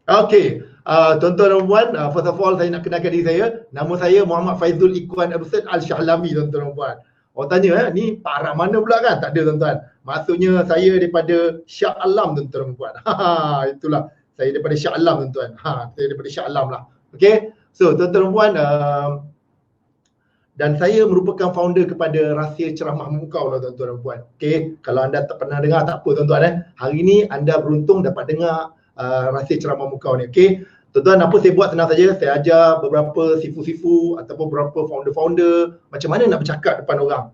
Okey, tuan-tuan dan puan, first of all saya nak kenalkan diri saya. Nama saya Muhammad Faizul Ikwan Abdul Al-Syahlami, tuan-tuan dan puan. Orang tanya, ni Pak Arab mana pula kan? Tak ada, tuan-tuan. Maksudnya saya daripada Shah Alam, tuan-tuan dan puan. Itulah, saya daripada Shah Alam, tuan-tuan. Saya daripada Shah Alam lah. Okey, so tuan-tuan dan puan, dan saya merupakan founder kepada Rahsia Ceramah Memukau lah, tuan-tuan dan puan. Okey, kalau anda tak pernah dengar tak apa, tuan-tuan. Hari ni anda beruntung dapat dengar Rahsia Ceramah Memukau ni. Okey, tuan-tuan, apa saya buat senang saja. Saya ajar beberapa sifu-sifu ataupun beberapa founder-founder macam mana nak bercakap depan orang.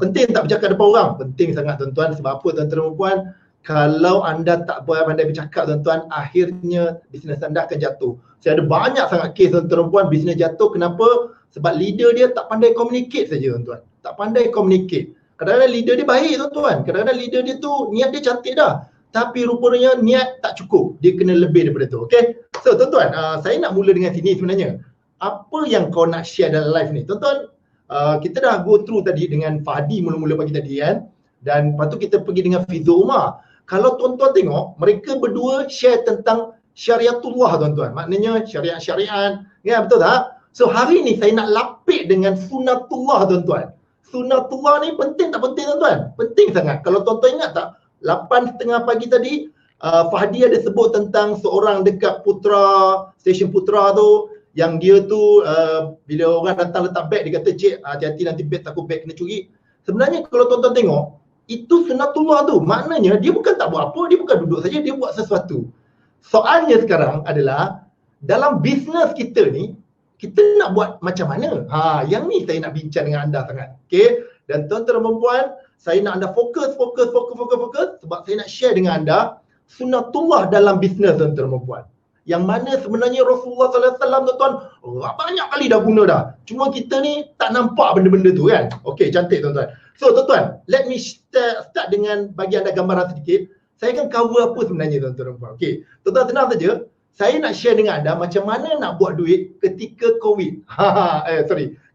Penting tak bercakap depan orang? Penting sangat, tuan-tuan. Sebab apa, tuan-tuan dan puan? Kalau anda tak pandai bercakap, tuan-tuan, akhirnya bisnes anda akan jatuh. Saya ada banyak sangat kes, tuan-tuan dan puan, bisnes jatuh. Kenapa? Sebab leader dia tak pandai communicate saja, tuan-tuan. Tak pandai communicate. Kadang-kadang leader dia baik, tuan-tuan. Kadang-kadang leader dia tu niat dia cantik dah, tapi rupanya niat tak cukup. Dia kena lebih daripada tu. Okay? So tuan-tuan, saya nak mula dengan sini sebenarnya. Apa yang kau nak share dalam live ni? Tuan-tuan, kita dah go through tadi dengan Fahdi mula-mula pagi tadi kan. Dan lepas tu kita pergi dengan Fizul Umar. Kalau tuan-tuan tengok, mereka berdua share tentang syariatullah, tuan-tuan. Maknanya syariat-syariat. Ya, betul tak? So hari ni saya nak lapik dengan sunatullah, tuan-tuan. Sunatullah ni penting tak penting, tuan-tuan? Penting sangat. Kalau tuan-tuan ingat tak, 8:30 pagi tadi, Fahdi ada sebut tentang seorang dekat Putra, stesen Putra tu, yang dia tu bila orang datang letak beg, dia kata, "Cik, hati-hati nanti beg, takut beg kena curi." Sebenarnya kalau tuan-tuan tengok, itu sunatullah tu. Maknanya dia bukan tak buat apa, dia bukan duduk saja, dia buat sesuatu. Soalnya sekarang adalah, dalam bisnes kita ni, kita nak buat macam mana? Yang ni saya nak bincang dengan anda sangat. Okey? Dan tuan-tuan dan puan, saya nak anda fokus sebab saya nak share dengan anda sunatullah dalam bisnes, tuan-tuan dan puan. Yang mana sebenarnya Rasulullah sallallahu alaihi wasallam, tuan-tuan, banyak kali dah guna dah. Cuma kita ni tak nampak benda-benda tu kan. Okey, cantik, tuan-tuan. So tuan-tuan, let me start dengan bagi anda gambaran sedikit. Saya akan cover apa sebenarnya, tuan-tuan dan puan. Okey, tuan-tuan tenang saja. Saya nak share dengan anda macam mana nak buat duit ketika COVID.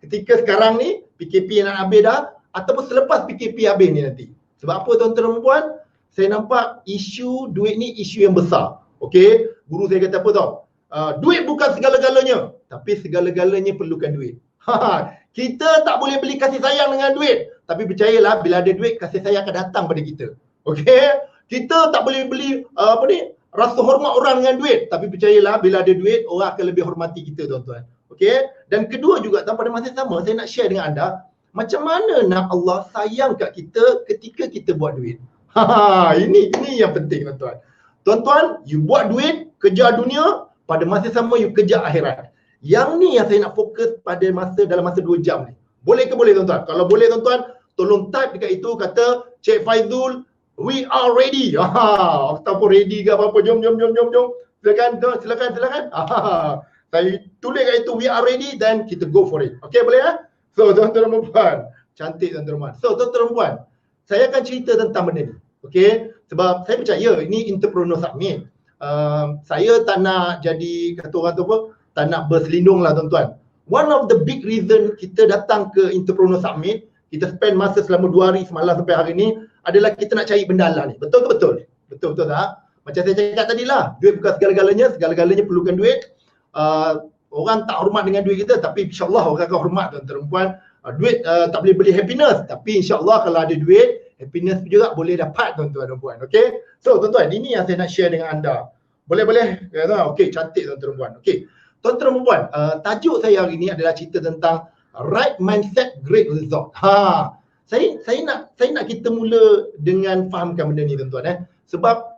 Ketika sekarang ni PKP nak habis dah, ataupun selepas PKP habis ni nanti. Sebab apa, tuan-tuan dan puan? Saya nampak isu duit ni isu yang besar. Okey, guru saya kata apa tau? Duit bukan segala-galanya, tapi segala-galanya perlukan duit. Kita tak boleh beli kasih sayang dengan duit, tapi percayalah bila ada duit, kasih sayang akan datang pada kita. Okey? Kita tak boleh beli rasa hormat orang dengan duit, tapi percayalah bila ada duit, orang akan lebih hormati kita, tuan-tuan. Okey? Dan kedua juga, pada masa sama, saya nak share dengan anda macam mana nak Allah sayang kat kita ketika kita buat duit. Ini yang penting, tuan-tuan. Tuan-tuan, you buat duit, kejar dunia, pada masa sama you kejar akhirat. Yang ni yang saya nak fokus pada dalam masa 2 jam ni. Boleh ke boleh, tuan-tuan? Kalau boleh, tuan-tuan, tolong type dekat itu, kata Cik Faizul, we are ready. Ataupun ready ke apa-apa, jom. Silakan. Saya tulis kat itu, we are ready, then kita go for it. Okay, boleh ya? So, tuan-tuan dan puan, cantik, tuan-tuan dan puan. So, tuan-tuan dan puan, saya akan cerita tentang benda ni. Okay, sebab saya percaya ini Entrepreneur Summit. Saya tak nak jadi, kata orang tu apa, tak nak berselindung lah, tuan-tuan. One of the big reason kita datang ke Entrepreneur Summit, kita spend masa selama 2 hari semalam sampai hari ni, adalah kita nak cari benda halal ni. Betul ke betul? Betul tak? Macam saya cakap tadi lah, duit bukan segala-galanya perlukan duit. Orang tak hormat dengan duit kita, tapi insyaAllah orang akan hormat, tuan-tuan dan puan. Duit tak boleh beli happiness, tapi insyaAllah kalau ada duit, happiness juga boleh dapat, tuan-tuan dan puan. Okay? So tuan-tuan, ini yang saya nak share dengan anda. Boleh? Okay, cantik, tuan-tuan dan puan. Okay, tuan-tuan dan puan, tajuk saya hari ini adalah cerita tentang right mindset, great result. Saya nak kita mula dengan fahamkan benda ni, tuan-tuan. Sebab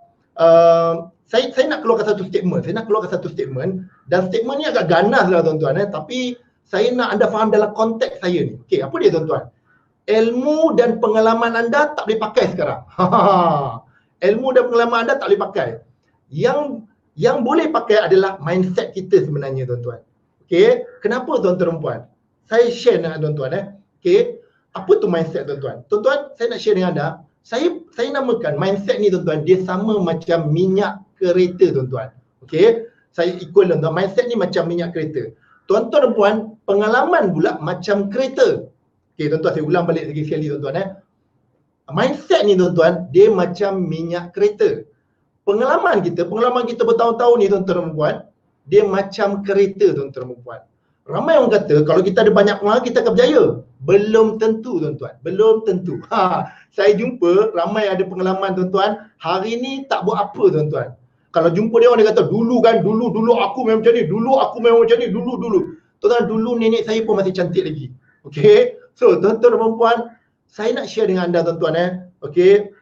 saya nak keluarkan satu statement. Dan statement ni agak ganas lah, tuan-tuan. Tapi saya nak anda faham dalam konteks saya ni. Okay, apa dia, tuan-tuan? Ilmu dan pengalaman anda tak boleh pakai sekarang. Ilmu dan pengalaman anda tak boleh pakai. Yang boleh pakai adalah mindset kita sebenarnya, tuan-tuan. Okay, kenapa, tuan-tuan dan puan? Saya share dengan tuan-tuan. Okay, apa tu mindset, tuan-tuan? Tuan-tuan, saya nak share dengan anda. Saya namakan mindset ni, tuan-tuan, dia sama macam minyak kereta, tuan-tuan. Okay, saya equal, tuan-tuan. Mindset ni macam minyak kereta. Tuan-tuan dan puan, pengalaman pula macam kereta. Okay, tuan-tuan, saya ulang balik sekali, tuan-tuan. Mindset ni, tuan-tuan, dia macam minyak kereta. pengalaman kita bertahun-tahun ni tuan-tuan dan puan, dia macam kereta tuan-tuan dan puan. Ramai orang kata kalau kita ada banyak pengalaman kita akan berjaya. Belum tentu tuan-tuan, belum tentu. Saya jumpa ramai ada pengalaman tuan-tuan, hari ni tak buat apa tuan-tuan. Kalau jumpa dia orang dia kata dulu aku memang macam ni, dulu aku memang macam ni, dulu. Tuan-tuan, dulu nenek saya pun masih cantik lagi. Okey. So tuan-tuan dan puan, saya nak share dengan anda tuan-tuan okey.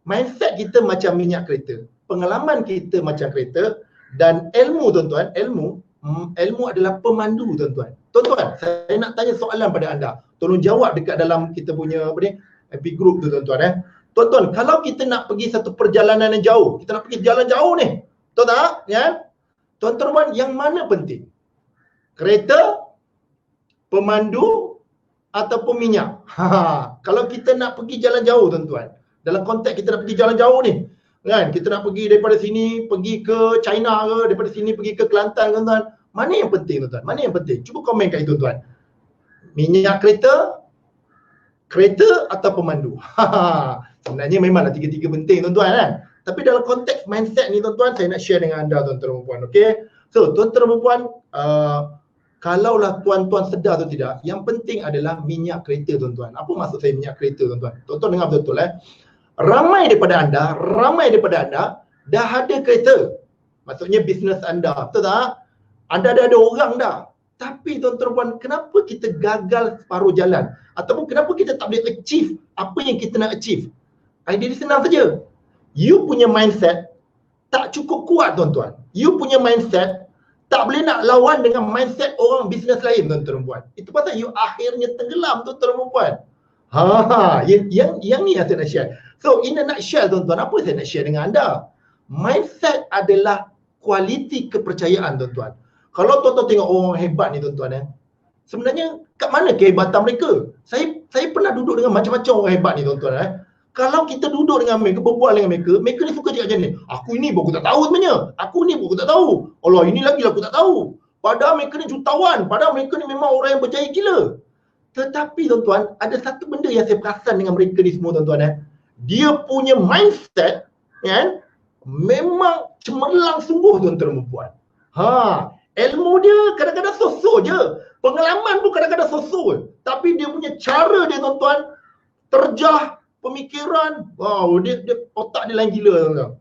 Mindset kita macam minyak kereta. Pengalaman kita macam kereta dan ilmu tuan-tuan, ilmu adalah pemandu tuan-tuan. Tuan-tuan, saya nak tanya soalan pada anda. Tolong jawab dekat dalam kita punya apa ni, MP group tu tuan-tuan Tuan-tuan, kalau kita nak pergi satu perjalanan yang jauh, kita nak pergi jalan jauh ni. Tuan-tuan, ya? Tuan-tuan, yang mana penting? Kereta, pemandu ataupun minyak? Kalau kita nak pergi jalan jauh tuan-tuan, dalam konteks kita nak pergi jalan jauh ni, kan, kita nak pergi daripada sini pergi ke China ke, daripada sini pergi ke Kelantan tuan-tuan, mana yang penting tuan-tuan? Mana yang penting? Cuba komen kat itu tuan. Minyak kereta atau pemandu? Sebenarnya memanglah tiga-tiga penting tuan-tuan kan. Tapi dalam konteks mindset ni tuan-tuan, saya nak share dengan anda tuan-tuan dan puan. Okey. So tuan-tuan dan puan, kalaulah tuan-tuan sedar atau tidak, yang penting adalah minyak kereta tuan-tuan. Apa maksud saya minyak kereta tuan-tuan? Tuan-tuan dengar betul Ramai daripada anda dah ada kereta. Maksudnya bisnes anda. Betul tak? Anda dah ada orang dah. Tapi tuan-tuan puan, kenapa kita gagal separuh jalan? Ataupun kenapa kita tak boleh achieve apa yang kita nak achieve? Idea dia senang saja. You punya mindset tak cukup kuat tuan-tuan. You punya mindset tak boleh nak lawan dengan mindset orang bisnes lain tuan-tuan puan. Itu pasal you akhirnya tenggelam tuan-tuan puan. Yang ni yang saya nak share. So in a nutshell tuan-tuan, apa saya nak share dengan anda? Mindset adalah kualiti kepercayaan tuan-tuan. Kalau tuan-tuan tengok orang hebat ni tuan-tuan sebenarnya kat mana kehebatan mereka? Saya pernah duduk dengan macam-macam orang hebat ni tuan-tuan Kalau kita duduk dengan mereka, berbual dengan mereka ni suka cakap macam ni. Aku ini pun aku tak tahu sebenarnya. Aku ni pun aku tak tahu. Allah, ini lagi lah aku tak tahu. Padahal mereka ni jutawan. Padahal mereka ni memang orang yang berjaya gila. Tetapi tuan-tuan, ada satu benda yang saya perasan dengan mereka ni semua tuan-tuan Dia punya mindset kan memang cemerlang sungguh tuan-tuan dan puan. Ilmu dia kadang-kadang so-so je. Pengalaman pun kadang-kadang so-so. Tapi dia punya cara dia tuan-tuan, terjah, pemikiran, dia otak dia lain gila tuan-tuan.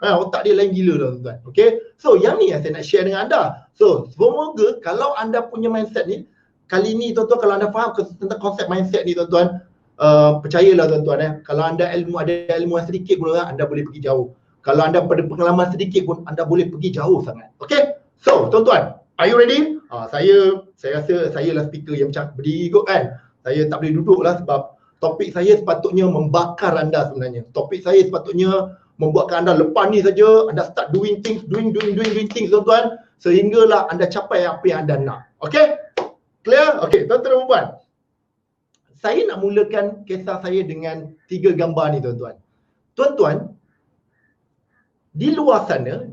Otak dia lain gila tuan-tuan. Okay, so yang ni yang saya nak share dengan anda. So semoga kalau anda punya mindset ni, kali ni tuan-tuan, kalau anda faham tentang konsep mindset ni tuan-tuan, percayalah tuan-tuan kalau anda ada ilmu yang sedikit pun anda boleh pergi jauh. Kalau anda pada pengalaman sedikit pun anda boleh pergi jauh sangat. Okay, so tuan-tuan, are you ready? Saya rasa saya lah speaker yang macam berdiri kot kan. Saya tak boleh duduk lah sebab topik saya sepatutnya membakar anda sebenarnya. Topik saya sepatutnya membuatkan anda lepas ni saja anda start doing things tuan-tuan, sehinggalah anda capai apa yang anda nak. Okay? Clear? Okay, tuan-tuan dan puan. Saya nak mulakan kisah saya dengan 3 gambar ni tuan-tuan. Tuan-tuan, di luar sana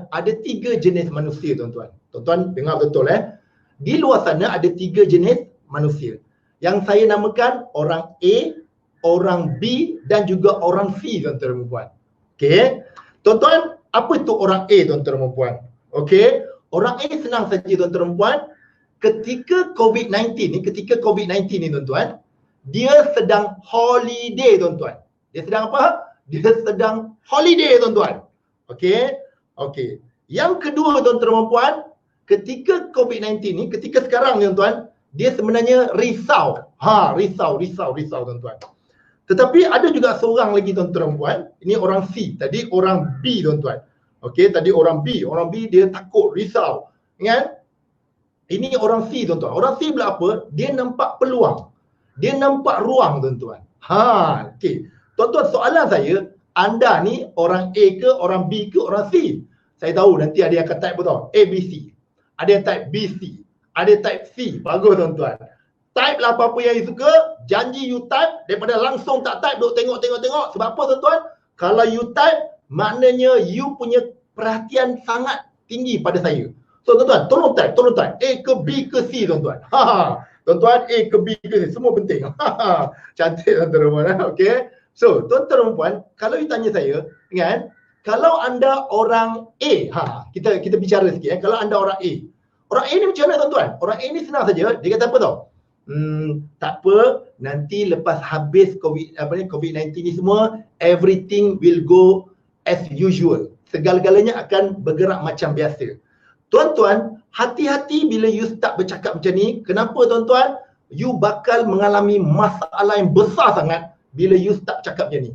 ada 3 jenis manusia tuan-tuan. Tuan-tuan dengar betul Di luar sana ada 3 jenis manusia. Yang saya namakan orang A, orang B dan juga orang C tuan-tuan dan puan. Okey. Tuan-tuan, apa itu orang A tuan-tuan dan puan? Okey. Orang A senang saja tuan-tuan dan puan. Ketika COVID-19 ni tuan-tuan, dia sedang holiday tuan-tuan. Dia sedang apa? Dia sedang holiday tuan-tuan. Okey. Okey. Yang kedua tuan-tuan dan puan, ketika COVID-19 ni, ketika sekarang tuan-tuan, dia sebenarnya risau. Risau tuan-tuan. Tetapi ada juga seorang lagi tuan-tuan dan puan, ini orang C, tadi orang B tuan-tuan. Okey, tadi orang B dia takut, risau. Kan? Ini orang C tuan-tuan. Orang C pula apa? Dia nampak peluang. Dia nampak ruang tuan-tuan. Okey. Tuan-tuan, soalan saya, anda ni orang A ke, orang B ke, orang C? Saya tahu nanti ada yang akan type betul. A, B, C. Ada yang type B, C. Ada yang type C. Bagus tuan-tuan. Type lah apa-apa yang you suka. Janji you type daripada langsung tak type, duk tengok. Sebab apa tuan-tuan? Kalau you type, maknanya you punya perhatian sangat tinggi pada saya. So tuan-tuan, tolong type. A ke B ke C tuan-tuan. Tuan-tuan, A ke B ke C, semua penting. Cantik tuan-tuan. Okay. So tuan-tuan dan puan, kalau you tanya saya, kan, Kalau anda orang A, kita bicara sikit kalau anda orang A. Orang A ni macam mana tuan-tuan? Orang A ni senang saja, dia kata apa tau? Tak apa, nanti lepas habis COVID-19 ni semua, everything will go as usual. Segala-galanya akan bergerak macam biasa. Tuan-tuan, hati-hati bila you start bercakap macam ni. Kenapa tuan-tuan? You bakal mengalami masalah yang besar sangat bila you start cakap macam ni.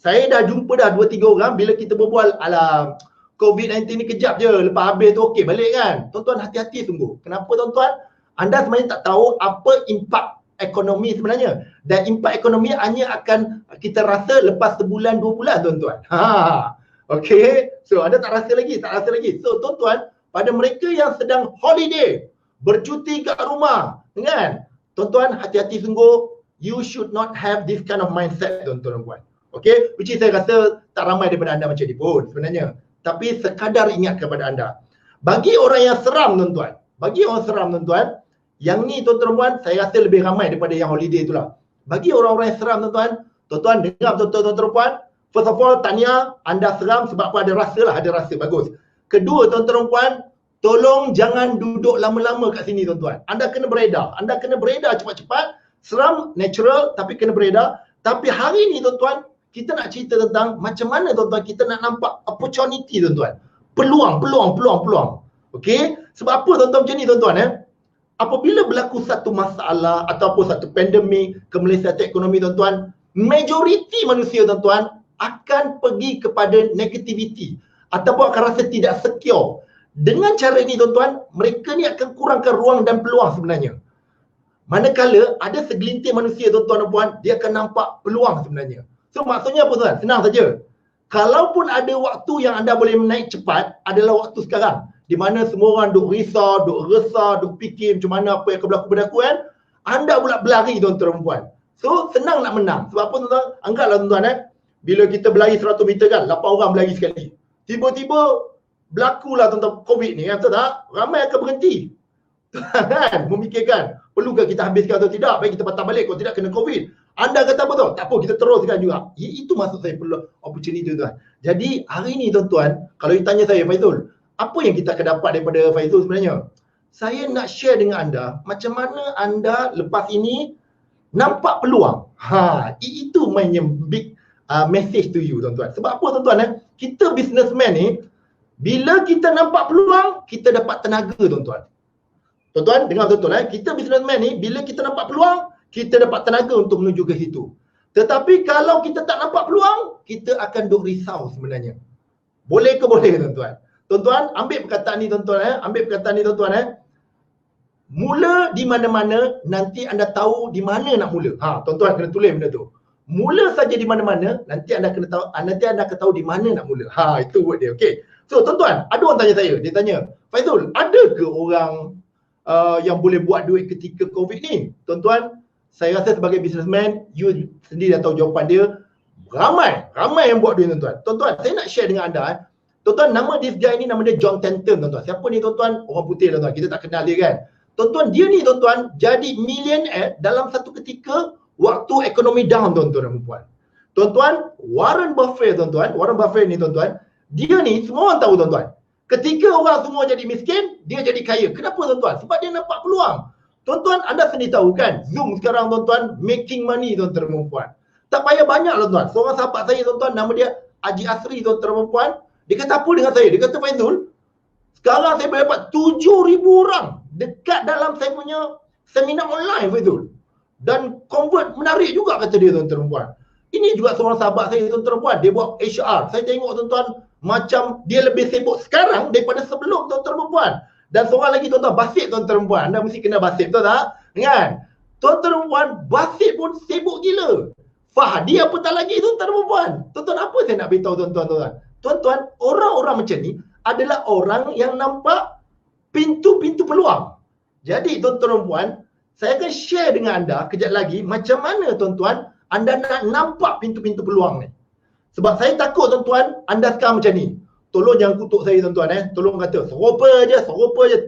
Saya dah jumpa dah 2-3 orang bila kita berbual, alah COVID-19 ni kejap je, lepas habis tu okey balik kan. Tuan-tuan hati-hati sungguh. Kenapa tuan-tuan? Anda sebenarnya tak tahu apa impak ekonomi sebenarnya. Dan impak ekonomi hanya akan kita rasa lepas sebulan 2 bulan tuan-tuan. Okey. So anda tak rasa lagi. So tuan-tuan, pada mereka yang sedang holiday, bercuti kat rumah, kan? Tuan-tuan hati-hati sungguh. You should not have this kind of mindset tuan-tuan dan puan. Okay, which is saya rasa tak ramai daripada anda macam ni pun sebenarnya. Tapi sekadar ingat kepada anda. Bagi orang yang seram tuan-tuan, yang ni tuan-tuan dan puan, saya rasa lebih ramai daripada yang holiday itulah. Bagi orang-orang yang seram tuan-tuan, tuan-tuan dengar betul-betul tuan-tuan dan puan. First of all, tahniah, anda seram sebab apa? Ada rasa lah, ada rasa, bagus. Kedua tuan-tuan dan puan, tolong jangan duduk lama-lama kat sini tuan-tuan. Anda kena beredar cepat-cepat. Seram, natural, tapi kena beredar. Tapi hari ni tuan-tuan, kita nak cerita tentang macam mana tuan-tuan kita nak nampak opportunity tuan-tuan. Peluang. Okey? Sebab apa tuan-tuan macam ni tuan-tuan apabila berlaku satu masalah ataupun satu pandemik, kemelesatan ekonomi tuan-tuan, majoriti manusia tuan-tuan akan pergi kepada negativity ataupun akan rasa tidak secure. Dengan cara ini tuan-tuan, mereka ni akan kurangkan ruang dan peluang sebenarnya. Manakala ada segelintir manusia tuan-tuan dan puan, dia akan nampak peluang sebenarnya. So maksudnya apa tuan? Senang saja. Kalaupun ada waktu yang anda boleh naik cepat, adalah waktu sekarang. Di mana semua orang duk risau, duk resah, duk fikir macam mana apa yang akan berlaku kan. Anda pula berlari tuan-tuan dan puan. So senang nak menang. Sebab apa tuan-tuan? Anggaplah tuan-tuan bila kita berlari 100 meter kan, 8 orang berlari sekali. Tiba-tiba berlakulah tuan-tuan COVID ni, betul tak? Ramai akan berhenti. Kan? Memikirkan, perlukah kita habiskan atau tidak? Baik kita patah balik, kalau tidak kena COVID. Anda kata apa tu? Tak apa, kita teruskan juga. Itu maksud saya perlu opportunity tuan. Jadi hari ni tuan-tuan, kalau ditanya saya Faizul, apa yang kita akan dapat daripada Faizul sebenarnya? Saya nak share dengan anda macam mana anda lepas ini nampak peluang. Itu mainnya big message to you tuan-tuan. Sebab apa tuan-tuan kita businessman ni, bila kita nampak peluang, kita dapat tenaga tuan-tuan. Tuan-tuan, dengar betul kita businessman ni, bila kita nampak peluang, kita dapat tenaga untuk menuju ke situ. Tetapi kalau kita tak nampak peluang, kita akan duk risau sebenarnya. Boleh ke boleh tuan-tuan? Tuan-tuan, ambil perkataan ni tuan-tuan mula di mana-mana, nanti anda tahu di mana nak mula. Tuan-tuan kena tulis benda tu. Mula saja di mana-mana, nanti anda akan tahu di mana nak mula. Itu word dia. Okey. So tuan-tuan, ada orang tanya saya, dia tanya, Faizul, ada ke orang yang boleh buat duit ketika COVID ni? Tuan-tuan, saya rasa sebagai businessman, you sendiri dah tahu jawapan dia. Ramai yang buat duit tuan-tuan. Tuan-tuan, saya nak share dengan anda. Tuan-tuan, nama this guy ni, nama dia John Tenton tuan-tuan. Siapa ni tuan-tuan? Orang putih tuan-tuan. Kita tak kenal dia kan. Tuan-tuan, dia ni tuan-tuan jadi millionaire dalam satu ketika waktu ekonomi down tuan-tuan dan puan. Tuan-tuan, Warren Buffett ni tuan-tuan, dia ni semua orang tahu tuan-tuan. Ketika orang semua jadi miskin, dia jadi kaya. Kenapa tuan-tuan? Sebab dia nampak peluang. Tuan-tuan, anda sendiri tahu kan, Zoom sekarang tuan-tuan, making money tuan-tuan dan puan. Tak payah banyak tuan-tuan. Seorang sahabat saya tuan-tuan, nama dia Haji Asri tuan-tuan dan puan. Dia kata apa dengan saya? Dia kata, Faizul, sekarang saya boleh dapat 7,000 orang dekat dalam saya punya seminar online Faizul. Dan convert menarik juga kata dia tuan-tuan dan puan. Ini juga seorang sahabat saya tuan-tuan dan puan. Dia buat HR. Saya tengok tuan-tuan, macam dia lebih sibuk sekarang daripada sebelum tuan-tuan dan puan. Dan seorang lagi tuan-tuan, Basit tuan-tuan dan puan. Anda mesti kenal Basit, betul tak? Kan? Tuan-tuan dan puan, Basit pun sibuk gila. Fahdi apa tak lagi tuan-tuan dan puan. Tuan-tuan, apa saya nak beritahu tuan-tuan? Tuan-tuan, orang-orang macam ni adalah orang yang nampak pintu-pintu peluang. Jadi tuan-tuan dan puan, saya akan share dengan anda kejap lagi macam mana tuan-tuan anda nak nampak pintu-pintu peluang ni. Sebab saya takut tuan-tuan, anda sekarang macam ni. Tolong jangan kutuk saya tuan-tuan Tolong kata serupa je.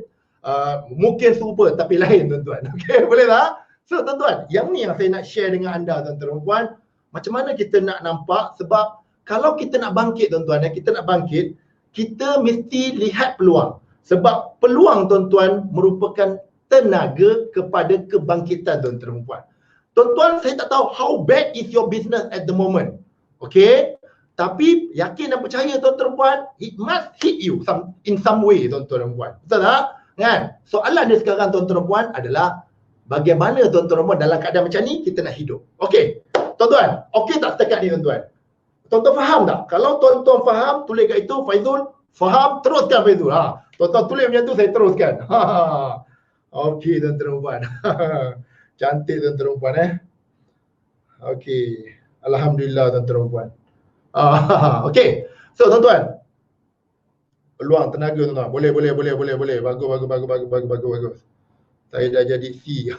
Mungkin serupa tapi lain tuan-tuan. Okey, boleh tak? So tuan-tuan, yang ni yang saya nak share dengan anda tuan-tuan dan puan. Macam mana kita nak nampak, sebab kalau kita nak bangkit tuan-tuan, kita nak bangkit, kita mesti lihat peluang. Sebab peluang tuan-tuan merupakan tenaga kepada kebangkitan tuan-tuan dan puan. Tuan-tuan, saya tak tahu how bad is your business at the moment. Okay? Tapi yakin dan percaya tuan-tuan dan puan, it must hit you in some way tuan-tuan dan puan. Betul tak? Kan? Soalan dia sekarang tuan-tuan dan puan adalah bagaimana tuan-tuan dan puan dalam keadaan macam ni kita nak hidup. Okey. Tuan-tuan, okey tak setakat ni tuan-tuan? Tuan-tuan faham tak? Kalau tuan-tuan faham, tulis kat itu Faizul, faham, teruskan Faizul. Tuan-tuan tulis macam tu, saya teruskan. Okey tuan-tuan dan puan. Cantik tuan-tuan dan puan Okey. Alhamdulillah tuan-tuan dan puan. Okey. So tuan-tuan, peluang tenaga tuan-tuan. Boleh. Bagus. Saya dah jadi C.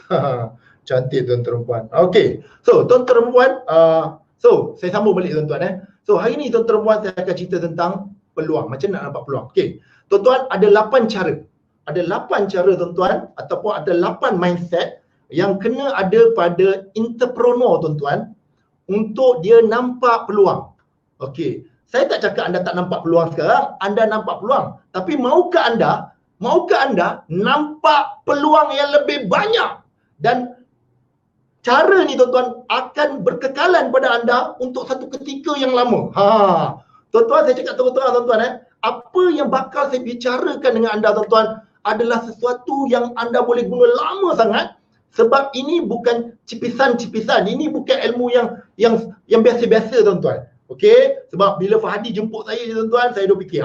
Cantik tuan-tuan dan puan. Okey. So tuan-tuan dan puan, so saya sambung balik tuan-tuan So hari ni tuan-tuan dan puan saya akan cerita tentang peluang. Macam nak nampak peluang. Okey. Tuan-tuan, ada 8 cara. Ada 8 cara tuan-tuan ataupun ada 8 mindset yang kena ada pada entrepreneur tuan-tuan untuk dia nampak peluang. Okey. Saya tak cakap anda tak nampak peluang sekarang, anda nampak peluang. Tapi maukah anda nampak peluang yang lebih banyak? Dan cara ni tuan-tuan akan berkekalan pada anda untuk satu ketika yang lama. Tuan-tuan, saya cakap terus-terang tuan-tuan apa yang bakal saya bicarakan dengan anda tuan-tuan adalah sesuatu yang anda boleh guna lama sangat, sebab ini bukan cipisan-cipisan, ini bukan ilmu yang biasa-biasa tuan-tuan. Okey, sebab bila Fahadi jemput saya tuan-tuan, saya dah fikir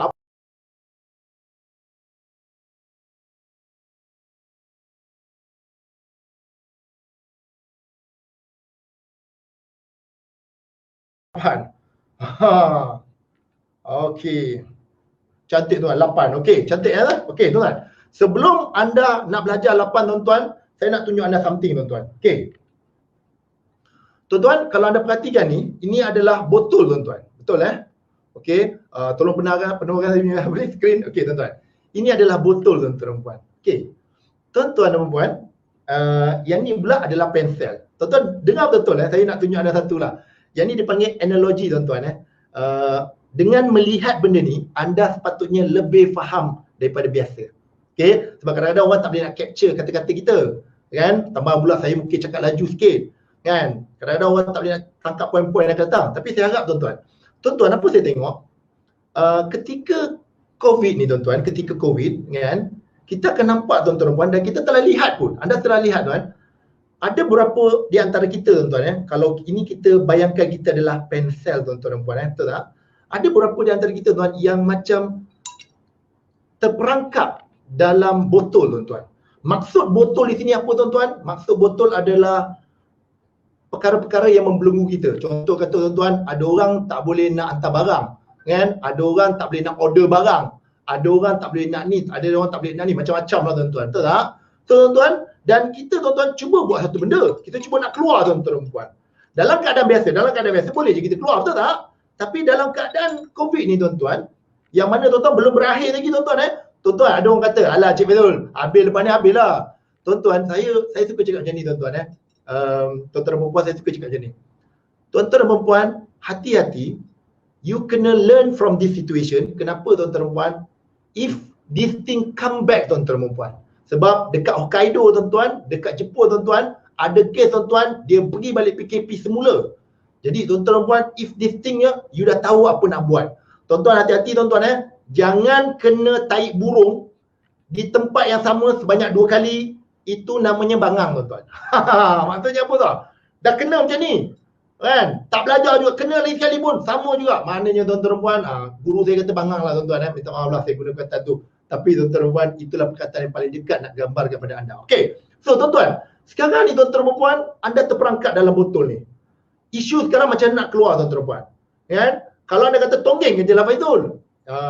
Okey. Cantik tuan, 8. Okey, cantik Okey tuan. Sebelum anda nak belajar 8 tuan-tuan, saya nak tunjuk anda something tuan-tuan. Okey. Tuan-tuan, kalau anda perhatikan ni, ini adalah botol tuan-tuan. Betul Okey, tolong penerangkan saya punya skrin. Okey tuan-tuan. Ini adalah botol tuan-tuan dan puan. Okey. Tuan-tuan dan puan, yang ni pula adalah pensel. Tuan-tuan dengar betul saya nak tunjuk anda satu lah. Yang ni dipanggil analogi tuan-tuan dengan melihat benda ni, anda sepatutnya lebih faham daripada biasa. Okey, sebab kadang-kadang orang tak boleh nak capture kata-kata kita, kan? Tambah pula saya mungkin cakap laju sikit, kan? Kadang-kadang orang tak boleh nak tangkap poin-poin yang akan datang. Tapi saya harap tuan-tuan, apa saya tengok ketika COVID ni tuan-tuan, ketika COVID kan, kita akan nampak tuan-tuan puan, dan kita telah lihat pun, anda telah lihat tuan, ada beberapa di antara kita tuan-tuan kalau ini kita bayangkan kita adalah pensel tuan-tuan puan betul tak? Ada beberapa di antara kita tuan yang macam terperangkap dalam botol tuan-tuan. Maksud botol di sini apa tuan-tuan? Maksud botol adalah perkara-perkara yang membelenggu kita. Contoh kata tuan-tuan, ada orang tak boleh nak hantar barang, kan? Ada orang tak boleh nak order barang. Ada orang tak boleh nak ni, ada orang tak boleh nak ni, macam-macam lah tuan-tuan. Betul tak? So, tuan-tuan, dan kita tuan-tuan cuba buat satu benda. Kita cuba nak keluar tuan-tuan dan puan. Dalam keadaan biasa boleh je kita keluar, betul tak? Tapi dalam keadaan COVID ni tuan-tuan, yang mana tuan-tuan belum berakhir lagi tuan-tuan Tuan-tuan, ada orang kata, alah Cik Faizul, habis lepas ni habis lah. Tuan-tuan, saya suka cakap macam ni tuan-tuan tuan-tuan dan perempuan, saya suka cakap macam ni. Tuan-tuan dan perempuan, hati-hati. You kena learn from this situation. Kenapa tuan-tuan dan perempuan? If this thing come back tuan-tuan dan perempuan. Sebab dekat Hokkaido tuan-tuan, dekat Jepun tuan-tuan, ada kes tuan-tuan, dia pergi balik PKP semula. Jadi tuan-tuan dan perempuan, if this thing you dah tahu apa nak buat. Tuan-tuan hati-hati tuan-tuan jangan kena taik burung di tempat yang sama sebanyak 2 kali. Itu namanya bangang tuan-tuan. Maksudnya apa tau? Dah kena macam ni, kan? Tak belajar juga, kena lagi sekali pun sama juga. Maknanya tuan-tuan dan puan, guru saya kata bangang lah tuan-tuan minta maaf lah saya guna perkataan tu. Tapi tuan-tuan dan puan, itulah perkataan yang paling dekat nak gambarkan kepada anda. Okey. So tuan-tuan, sekarang ni tuan-tuan dan puan, anda terperangkap dalam botol ni. Isu sekarang macam nak keluar tuan-tuan dan puan. Kan? Kalau anda kata tonggeng je lah Faizul,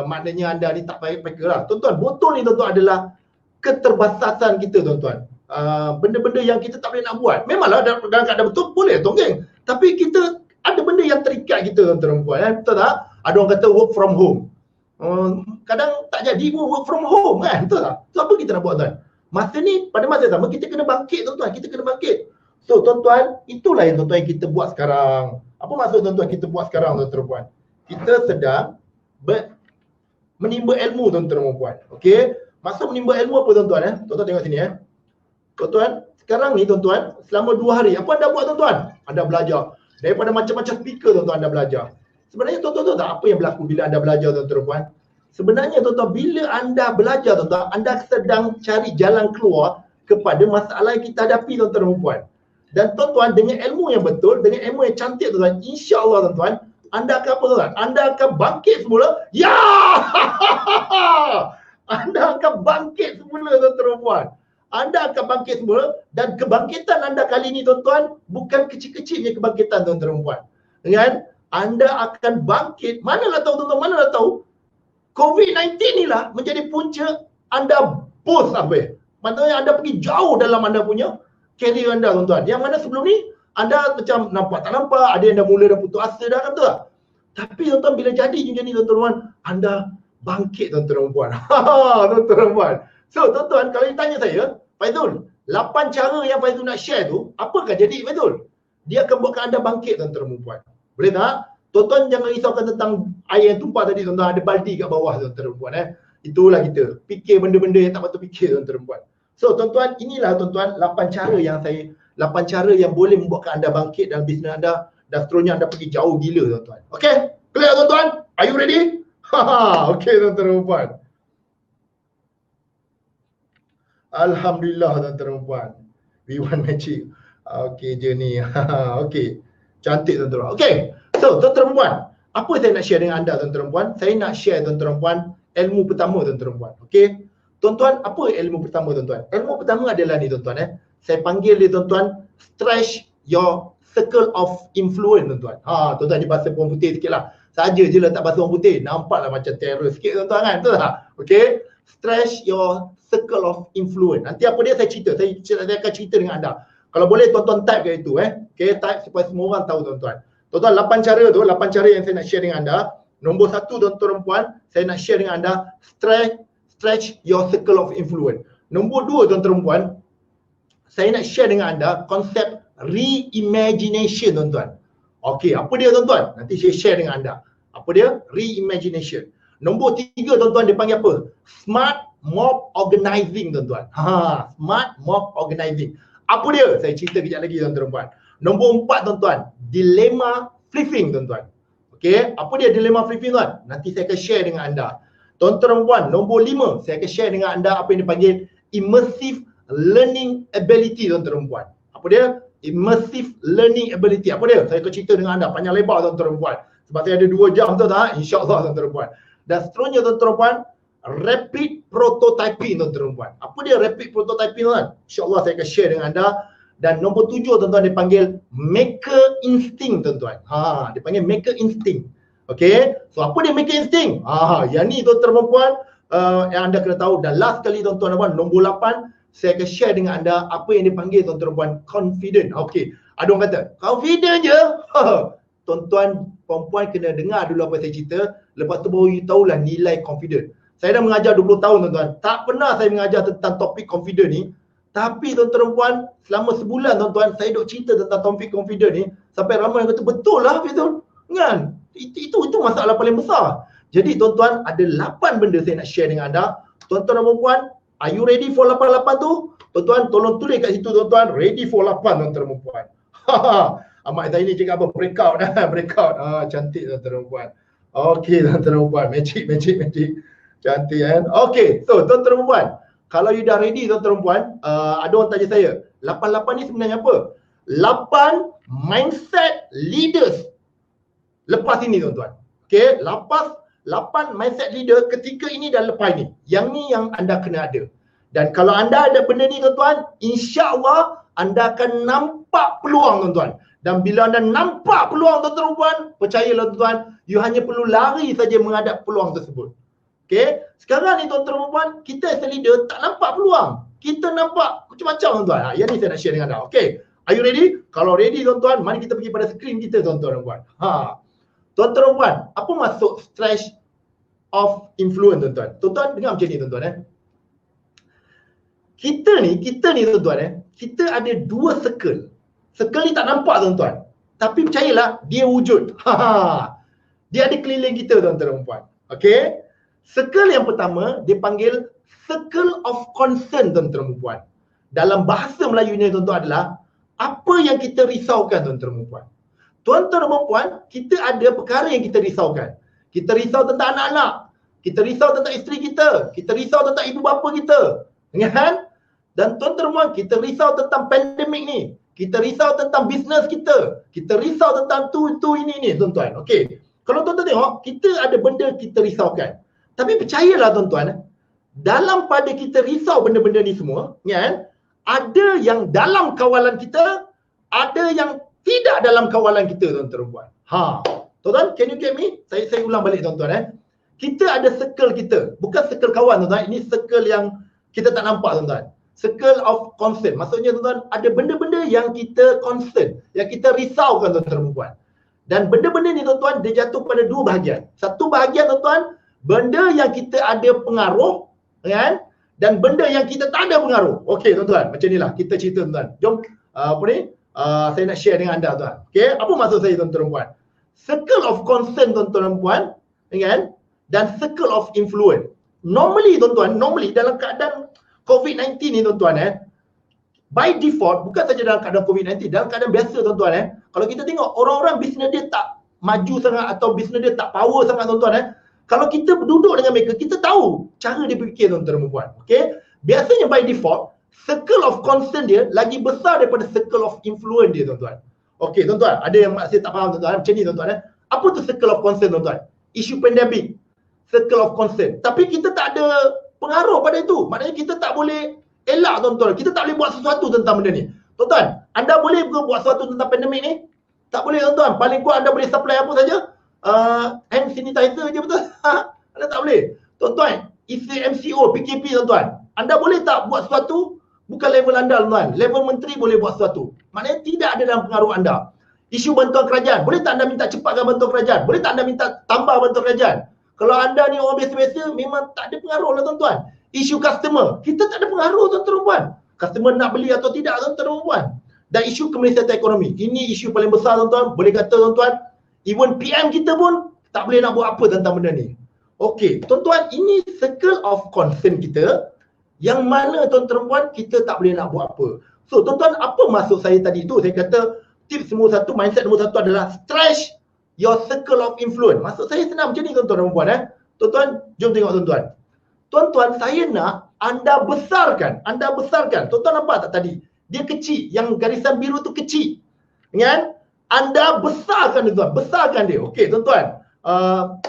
maknanya anda ni tak baik lah. Tuan-tuan, botol ni tuan-tuan adalah keterbatasan kita tuan-tuan. Benda-benda yang kita tak boleh nak buat. Memanglah dalam keadaan betul boleh tonggeng. Tapi kita ada benda yang terikat kita tuan-tuan dan puan. Betul tak? Ada orang kata work from home. Kadang tak jadi pun work from home kan. Betul tak? So apa kita nak buat tuan? Pada masa sama kita kena bangkit tuan-tuan. Kita kena bangkit. So tuan-tuan, itulah yang tuan-tuan kita buat sekarang. Apa maksud tuan-tuan kita buat sekarang tuan-tuan dan puan? kita sedang menimba ilmu tuan-tuan dan puan. Okey, maksud menimba ilmu apa tuan-tuan Tuan-tuan tengok sini Tuan-tuan, sekarang ni tuan-tuan, selama 2 hari apa anda buat tuan-tuan? Anda belajar daripada macam-macam speaker tuan-tuan, anda belajar. Sebenarnya tuan-tuan tahu tak apa yang berlaku bila anda belajar tuan-tuan dan puan? Sebenarnya tuan-tuan, bila anda belajar tuan-tuan, anda sedang cari jalan keluar kepada masalah yang kita hadapi tuan-tuan dan puan. Dan tuan-tuan, dengan ilmu yang betul, dengan ilmu yang cantik tuan-tuan, insya-Allah tuan-tuan, anda akan apa tuan? Anda akan bangkit semula. Ya! Anda akan bangkit semula tuan-tuan dan puan. Anda akan bangkit semula, dan kebangkitan anda kali ini tuan-tuan bukan kecil-kecilnya kebangkitan tuan-tuan dan puan. Dengan anda akan bangkit, manalah tahu tuan-tuan, manalah tahu COVID-19 inilah menjadi punca anda boost apa? Maksudnya anda pergi jauh dalam anda punya career anda tuan-tuan. Yang mana sebelum ni anda macam nampak tak nampak, ada yang dah mula dah putus asa dah, kata tak? Tapi tuan-tuan, bila jadi macam ni tuan-tuan, anda bangkit tuan-tuan dan puan. Tuan-tuan dan puan. So tuan-tuan, kalau ditanya saya, Faizul, 8 cara yang Faizul nak share tu, apakah jadi Faizul? Dia akan buatkan anda bangkit tuan-tuan dan puan. Boleh tak? Tuan-tuan jangan risaukan tentang air yang tumpah tadi tuan-tuan, ada baldi kat bawah tuan-tuan dan puan. Itulah kita, fikir benda-benda yang tak patut fikir tuan-tuan dan puan. So tuan-tuan, inilah tuan-tuan 8 cara yang boleh membuatkan anda bangkit dalam bisnes anda, dan seterusnya anda pergi jauh gila tuan-tuan. Okay? Clear tuan-tuan? Are you ready? Okay tuan-tuan dan puan. Alhamdulillah tuan-tuan dan puan. V1 Magic. Okay je ni. Okay. Cantik tuan-tuan. Okay. So tuan-tuan dan puan, apa saya nak share dengan anda tuan-tuan dan puan? Saya nak share tuan-tuan dan puan ilmu pertama tuan-tuan dan puan. Okay. Tuan-tuan, apa ilmu pertama tuan-tuan? Ilmu pertama adalah ni tuan-tuan Saya panggil dia tuan-tuan, stretch your circle of influence tuan-tuan. Tuan-tuan ni bahasa orang putih sikit lah. Saja je lah tak bahasa orang putih. Nampaklah macam terror sikit tuan-tuan kan? Betul tak? Okay. Stretch your circle of influence. Nanti apa dia saya cerita. Saya akan cerita dengan anda. Kalau boleh tuan-tuan type ke itu Okay, type supaya semua orang tahu tuan-tuan. Tuan-tuan, 8 cara tu, 8 cara yang saya nak share dengan anda. Nombor 1 tuan-tuan dan puan, saya nak share dengan anda, stretch your circle of influence. Nombor 2 tuan-tuan dan puan, saya nak share dengan anda konsep reimagination tuan-tuan. Okey, apa dia tuan-tuan? Nanti saya share dengan anda. Apa dia? Reimagination. Nombor 3 tuan-tuan, dia panggil apa? Smart mob organizing tuan-tuan. Smart mob organizing. Apa dia? Saya cerita kejap lagi tuan-tuan dan puan. Nombor 4 tuan-tuan, dilemma flipping tuan-tuan. Okey, apa dia dilemma flipping tuan? Nanti saya akan share dengan anda. Tuan-tuan dan puan, nombor 5 saya akan share dengan anda apa yang dipanggil immersive learning ability tuan-tuan dan puan. Apa dia? Immersive learning ability. Apa dia? Saya akan cerita dengan anda panjang lebar tuan-tuan dan puan. Sebab saya ada 2 jam tu tak? InsyaAllah tuan-tuan dan puan. Dan seterusnya tuan-tuan dan puan, rapid prototyping tuan-tuan dan puan. Apa dia rapid prototyping tuan? InsyaAllah saya akan share dengan anda. Dan nombor 7 tuan-tuan dipanggil maker instinct tuan-tuan. Dia panggil maker instinct. Okey. So apa dia maker instinct? Yang ni tuan-tuan dan puan yang anda kena tahu. Dan last kali tuan-tuan dan puan, nombor 8 saya akan share dengan anda apa yang dipanggil tuan-tuan dan puan confident. Okey. Ada orang kata, confident je. Tuan-tuan puan-puan kena dengar dulu apa saya cerita. Lepas tu baru you tahulah nilai confident. Saya dah mengajar 20 tahun tuan-tuan. Tak pernah saya mengajar tentang topik confident ni. Tapi tuan-tuan dan puan, selama sebulan tuan-tuan, saya duk cerita tentang topik confident ni. Sampai ramai yang kata, betul lah betul. Kan? Itu masalah paling besar. Jadi tuan-tuan, ada 8 benda saya nak share dengan anda. Tuan-tuan dan puan, are you ready for 88 tu? Tuan-tuan, tolong tulis kat situ tuan-tuan. Ready for 8 tuan-tuan dan puan. Ahmad Zaini cakap apa? Breakout. Breakout. Cantik tuan-tuan dan puan. Okey tuan-tuan dan puan. Magic. Cantik kan? Okey. So tuan-tuan dan puan, kalau you dah ready tuan-tuan dan puan, ada orang tanya saya, 88 ni sebenarnya apa? 8 mindset leaders lepas ini tuan-tuan. Okey, 8 mindset leader ketika ini dan lepas ini. Yang ni yang anda kena ada. Dan kalau anda ada benda ni tuan-tuan, insya-Allah anda akan nampak peluang tuan-tuan. Dan bila anda nampak peluang tuan-tuan dan puan, percayalah tuan-tuan, you hanya perlu lari saja menghadap peluang tersebut. Okay, sekarang ni tuan-tuan dan puan, kita as a leader tak nampak peluang. Kita nampak macam-macam tuan-tuan. Yang ni saya nak share dengan anda. Okay, are you ready? Kalau ready tuan-tuan, mari kita pergi pada skrin kita tuan-tuan dan puan. Tuan-tuan dan puan, apa maksud stretch of influence tuan-tuan? Tuan-tuan dengar macam ni tuan-tuan. Kita ni tuan-tuan kita ada 2 circle. Circle ni tak nampak tuan-tuan. Tapi percayalah, dia wujud. Dia ada keliling kita tuan-tuan dan puan. Okey. Circle yang pertama dia panggil circle of concern tuan-tuan dan puan. Dalam bahasa Melayunya tuan-tuan adalah apa yang kita risaukan tuan-tuan dan puan. Tuan-tuan dan puan, kita ada perkara yang kita risaukan. Kita risau tentang anak-anak. Kita risau tentang isteri kita. Kita risau tentang ibu bapa kita. Kan? Dan tuan-tuan dan puan, kita risau tentang pandemik ni. Kita risau tentang bisnes kita. Kita risau tentang tu ini tuan-tuan. Okey. Kalau tuan-tuan tengok, kita ada benda kita risaukan. Tapi percayalah tuan-tuan, dalam pada kita risau benda-benda ni semua, kan? Ada yang dalam kawalan kita, ada yang tidak dalam kawalan kita tuan-tuan dan puan. Tuan-tuan, can you get me? Saya ulang balik tuan-tuan. Kita ada circle kita, bukan circle kawan tuan-tuan. Ini circle yang kita tak nampak tuan-tuan. Circle of concern. Maksudnya tuan-tuan, ada benda-benda yang kita concern, yang kita risaukan tuan-tuan dan puan. Dan benda-benda ni tuan-tuan, dia jatuh pada dua bahagian. Satu bahagian tuan-tuan, benda yang kita ada pengaruh, kan? Dan benda yang kita tak ada pengaruh. Okey tuan-tuan, macam inilah kita cerita tuan-tuan. Jom saya nak share dengan anda tuan. Okey, apa maksud saya tuan-tuan dan puan? Circle of concern tuan-tuan dan puan, kan? Dan circle of influence. Normally tuan-tuan, dalam keadaan COVID-19 ni tuan-tuan, by default, bukan saja dalam keadaan COVID-19, dalam keadaan biasa tuan-tuan, kalau kita tengok orang-orang bisnes dia tak maju sangat atau bisnes dia tak power sangat tuan-tuan, kalau kita duduk dengan mereka, kita tahu cara dia berfikir tuan-tuan dan puan. Okey? Biasanya by default, circle of concern dia lagi besar daripada circle of influence dia tuan-tuan. Okey tuan-tuan, ada yang masih tak faham tuan-tuan macam ni tuan-tuan. Apa tu circle of concern tuan-tuan? Isu pandemik, circle of concern. Tapi kita tak ada pengaruh pada itu. Maknanya kita tak boleh elak tuan-tuan. Kita tak boleh buat sesuatu tentang benda ni. Tuan-tuan, anda boleh buat sesuatu tentang pandemik ni? Tak boleh tuan-tuan. Paling kuat anda boleh supply apa saja? Hand sanitizer je betul? Anda tak boleh. Tuan-tuan, isi MCO, PKP tuan-tuan. Anda boleh tak buat sesuatu? Bukan level anda tuan. Level menteri boleh buat sesuatu. Maknanya tidak ada dalam pengaruh anda. Isu bantuan kerajaan. Boleh tak anda minta cepatkan bantuan kerajaan? Boleh tak anda minta tambah bantuan kerajaan? Kalau anda ni orang biasa-biasa, memang tak ada pengaruh lah tuan-tuan. Isu customer. Kita tak ada pengaruh tuan-tuan dan puan. Customer nak beli atau tidak tuan-tuan dan puan. Dan isu kemelesatan ekonomi. Ini isu paling besar tuan-tuan. Boleh kata tuan-tuan, even PM kita pun tak boleh nak buat apa tentang benda ni. Okey, tuan-tuan, ini circle of concern kita yang mana tuan-tuan puan kita tak boleh nak buat apa. So, tuan-tuan, apa maksud saya tadi tu? Saya kata tips nombor satu, mindset nombor satu adalah stretch your circle of influence. Maksud saya senang macam ni tuan-tuan puan. Tuan-tuan, jom tengok tuan-tuan. Tuan-tuan, saya nak anda besarkan. Tuan-tuan nampak tak tadi? Dia kecil, yang garisan biru tu kecil. Kan? Anda besarkan tuan-tuan, besarkan dia. Okey tuan-tuan.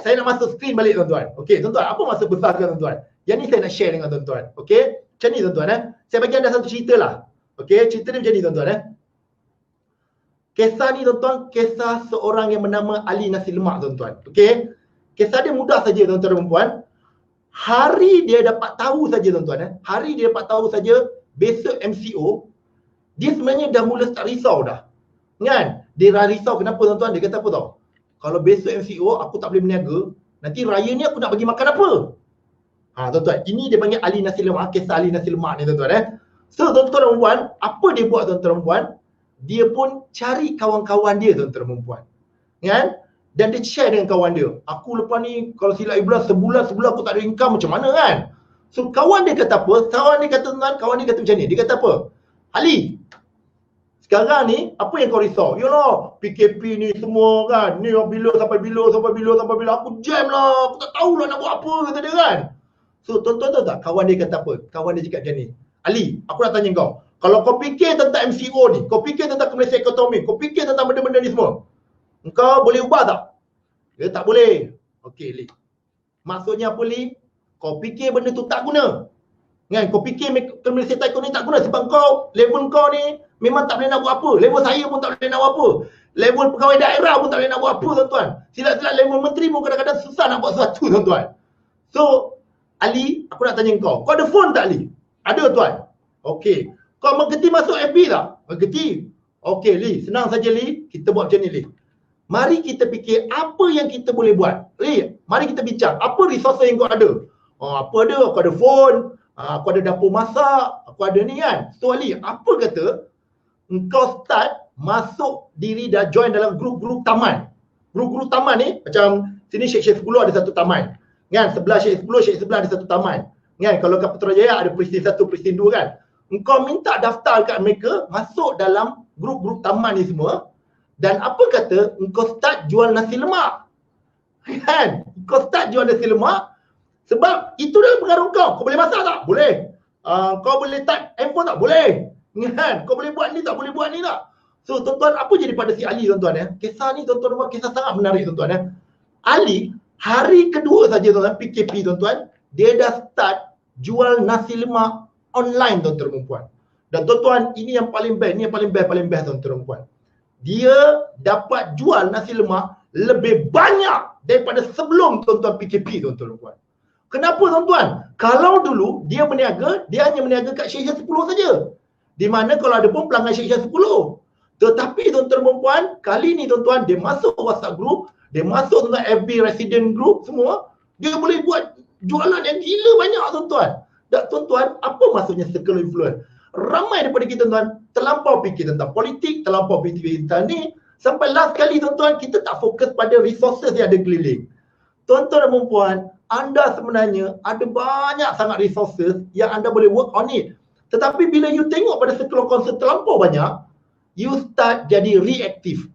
Saya nak masuk screen balik tuan-tuan. Okey tuan-tuan, apa maksud besarkan tuan-tuan? Yang ni saya nak share dengan tuan-tuan. Okey, macam ni tuan-tuan Saya bagi anda satu cerita lah. Okey, cerita dia macam ni tuan-tuan Kisah ni tuan-tuan, kisah seorang yang bernama Ali Nasi Lemak tuan-tuan. Okey. Kisah dia mudah saja tuan-tuan dan puan. Hari dia dapat tahu saja tuan-tuan hari dia dapat tahu saja besok MCO, dia sebenarnya dah mula start risau dah. Kan? Dia dah risau kenapa tuan-tuan? Dia kata apa tau? Kalau besok MCO aku tak boleh berniaga, nanti raya ni aku nak bagi makan apa? Tuan-tuan, ini dia panggil Ali Nasi Lemak, kisah Ali Nasi Lemak ni tuan-tuan So tuan-tuan dan puan, apa dia buat tuan-tuan dan puan? Dia pun cari kawan-kawan dia tuan-tuan dan puan. Kan? Dan dia share dengan kawan dia. Aku lepas ni kalau silap iblis sebulan aku tak ada income macam mana kan? So kawan dia kata apa? Kawan dia kata macam ni. Dia kata apa? Ali, sekarang ni apa yang kau risau? Yalah, PKP ni semua kan. Ni sampai bila aku jam lah. Aku tak tahulah nak buat apa kata dia kan. So tuan-tuan tahu tak kawan dia kata apa? Kawan dia cakap macam ni. Ali, aku nak tanya kau. Kalau kau fikir tentang MCO ni, kau fikir tentang kemelesatan ekonomi, kau fikir tentang benda-benda ni semua, engkau boleh ubah tak? Dia tak boleh. Okey, Li. Maksudnya apa, Li? Kau fikir benda tu tak guna. Kan? Kau fikir kemelesatan ekonomi tak guna sebab level kau ni memang tak boleh nak buat apa. Level saya pun tak boleh nak buat apa. Level pegawai daerah pun tak boleh nak buat apa, tuan-tuan. Silap-silap level menteri pun kadang-kadang susah nak buat sesuatu, tuan-tuan. So, Ali, aku nak tanya kau ada phone tak, Ali? Ada, tuan. Okey. Kau mengerti masuk FB tak? Mengerti. Okey, Li. Senang saja, Li. Kita buat macam ni, Li. Mari kita fikir apa yang kita boleh buat. Li, mari kita bincang. Apa resources yang kau ada? Apa ada? Aku ada phone. Aku ada dapur masak. Aku ada ni kan. So, Ali, apa kata engkau start masuk diri dah join dalam grup-grup taman. Guru-guru taman ni, macam sini Syekh 10 ada satu taman. Kan? Sebelah Syekh 10, Syekh sebelah ada satu taman. Kan? Kalau kat Putrajaya ada Presiden 1, Presiden 2 kan. Engkau minta daftar kat mereka masuk dalam grup-grup taman ni semua. Dan apa kata, engkau start jual nasi lemak. Kan? Engkau start jual nasi lemak sebab itu dah pengaruh kau. Kau boleh masak tak? Boleh. Kau boleh type handphone tak? Boleh. Kan? Kau boleh buat ni tak? Boleh buat ni tak? So tuan-tuan, apa jadi pada si Ali tuan-tuan ya? Kisah ni tuan-tuan, kisah sangat menarik tuan-tuan ya. Ali hari kedua saja tuan-tuan PKP tuan-tuan, dia dah start jual nasi lemak online tuan-tuan dan puan. Dan tuan-tuan, ini yang paling best, paling best tuan-tuan dan puan. Dia dapat jual nasi lemak lebih banyak daripada sebelum tuan-tuan PKP tuan-tuan dan puan. Kenapa tuan-tuan? Kalau dulu dia berniaga, dia hanya berniaga kat Syekh 10 saja. Di mana kalau ada pun pelanggan Syekh 10. Tetapi tuan-tuan dan puan, kali ni tuan-tuan, dia masuk WhatsApp group, dia masuk tuan-tuan FB resident group semua, dia boleh buat jualan yang gila banyak tuan-tuan. Dan tuan-tuan, apa maksudnya circle influence? Ramai daripada kita tuan-tuan terlampau fikir tentang politik, terlampau fikir tentang ni, sampai last kali tuan-tuan, kita tak fokus pada resources yang ada keliling. Tuan-tuan dan puan, anda sebenarnya ada banyak sangat resources yang anda boleh work on it. Tetapi bila you tengok pada circle of concern terlampau banyak, you start jadi reaktif.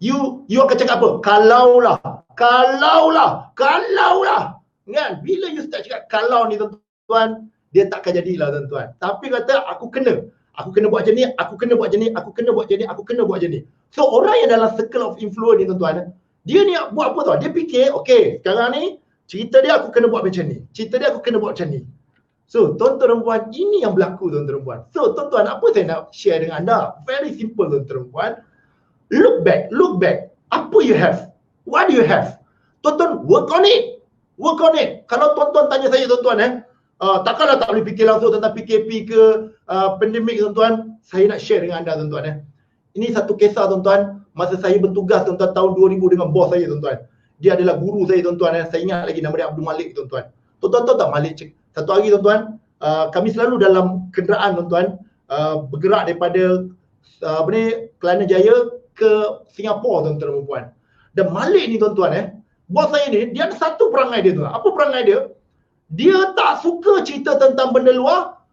You akan cakap apa? Kalaulah. Kan? Bila you start cakap kalau ni tuan-tuan, dia takkan jadilah tuan-tuan. Tapi kata aku kena buat macam ni, aku kena buat macam ni. So orang yang dalam circle of influence ni tuan-tuan, dia ni buat apa tau? Dia fikir, okay, sekarang ni cerita dia aku kena buat macam ni. So, tuan-tuan dan puan, ini yang berlaku tuan-tuan dan puan. So, tuan-tuan, apa saya nak share dengan anda? Very simple tuan-tuan dan puan. Look back. Apa you have? What do you have? Tuan-tuan, work on it. Kalau tuan-tuan tanya saya tuan-tuan takkanlah tak boleh fikir langsung tentang PKP ke pandemik tuan-tuan. Saya nak share dengan anda tuan-tuan Ini satu kisah tuan-tuan. Masa saya bertugas tuan-tuan tahun 2000 dengan bos saya tuan-tuan. Dia adalah guru saya tuan-tuan Saya ingat lagi nama dia Abdul Malik tuan-tuan. Tuan-tuan tahu tak Malik? Satu hari tuan-tuan, kami selalu dalam kenderaan tuan-tuan bergerak daripada Kelana Jaya ke Singapura tuan-tuan dan puan. Dan Malik ni tuan-tuan bos saya ni, dia ada satu perangai dia tuan. Apa perangai dia? Dia tak suka cerita tentang benda luar.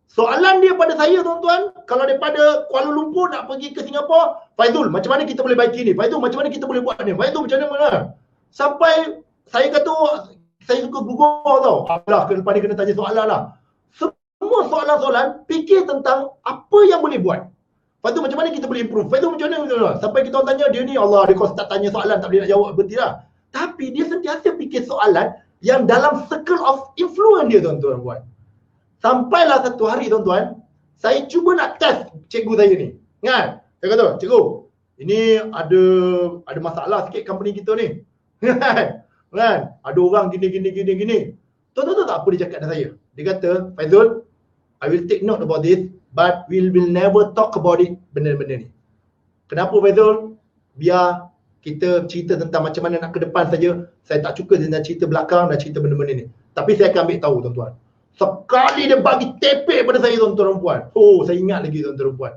Soalan dia pada saya tuan-tuan, kalau daripada Kuala Lumpur nak pergi ke Singapura, Faizul, macam mana kita boleh baiki ni? Faizul, macam mana kita boleh buat ni? Faizul, macam mana? Sampai saya kata, saya suka Google tau. Alah, lepas ni kena tanya soalan lah. Semua soalan-soalan, fikir tentang apa yang boleh buat. Lepas tu macam mana kita boleh improve? Lepas tu macam mana? Sampai kita orang tanya, dia ni Allah, dia kalau tak tanya soalan, tak boleh nak jawab, berhenti lah. Tapi dia sentiasa fikir soalan yang dalam circle of influence dia tuan-tuan buat. Sampailah satu hari tuan-tuan, saya cuba nak test cikgu saya ni. Kan? Saya kata, cikgu, ini ada masalah sikit company kita ni. Kan? Ada orang gini. Tuan-tuan tahu tak apa dia cakap dengan saya? Dia kata, Faizul, I will take note about this, but we will never talk about it, benda-benda ni. Kenapa Faizul? Biar kita cerita tentang macam mana nak ke depan saja. Saya tak suka tentang cerita belakang dan cerita benda-benda ni. Tapi saya akan ambil tahu tuan-tuan. Sekali dia bagi tepek pada saya tuan-tuan dan puan. Oh, saya ingat lagi tuan-tuan dan puan.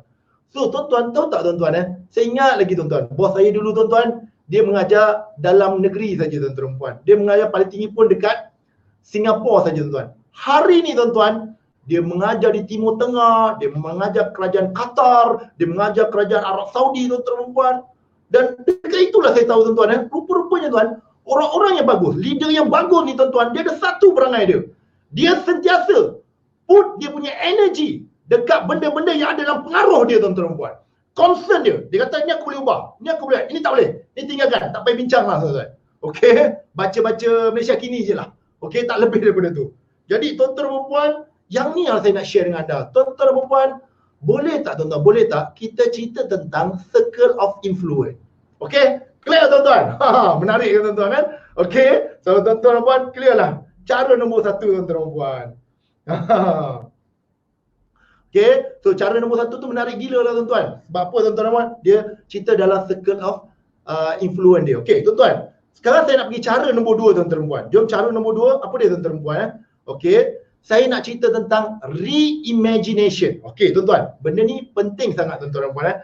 So tuan-tuan tahu tak tuan-tuan Saya ingat lagi tuan-tuan. Bos saya dulu tuan-tuan, dia mengajar dalam negeri saja tuan-tuan dan puan. Dia mengajar paling tinggi pun dekat Singapura saja tuan-tuan. Hari ni tuan-tuan, dia mengajar di Timur Tengah, dia mengajar kerajaan Qatar, dia mengajar kerajaan Arab Saudi tuan-tuan dan puan. Dan dekat itulah saya tahu tuan-tuan rupa-rupanya tuan, orang-orang yang bagus, leader yang bagus ni tuan-tuan, dia ada satu perangai dia. Dia sentiasa put dia punya energy dekat benda-benda yang ada dalam pengaruh dia tuan-tuan dan puan. Concern dia. Dia kata ni aku boleh ubah, ni aku boleh, ini tak boleh, ni tinggalkan, tak payah bincang lah tuan-tuan. Okey, baca-baca Malaysia kini je lah. Okey, tak lebih daripada tu. Jadi tuan-tuan dan puan, yang ni yang saya nak share dengan anda. Tuan-tuan dan puan, boleh tak tuan-tuan, boleh tak kita cerita tentang circle of influence. Okey, clear tuan-tuan? Menarik kan tuan-tuan kan? Okey, so tuan-tuan dan puan, clear lah. Cara nombor satu tuan-tuan dan puan. Okay, so cara nombor satu tu menarik gila lah tuan-tuan. Sebab apa tuan-tuan dan puan? Dia cerita dalam circle of influence dia. Okay tuan-tuan, sekarang saya nak pergi cara nombor dua tuan-tuan dan puan. Jom cara nombor dua, apa dia tuan-tuan dan puan Okay, saya nak cerita tentang reimagination. Okay tuan-tuan, benda ni penting sangat tuan-tuan dan puan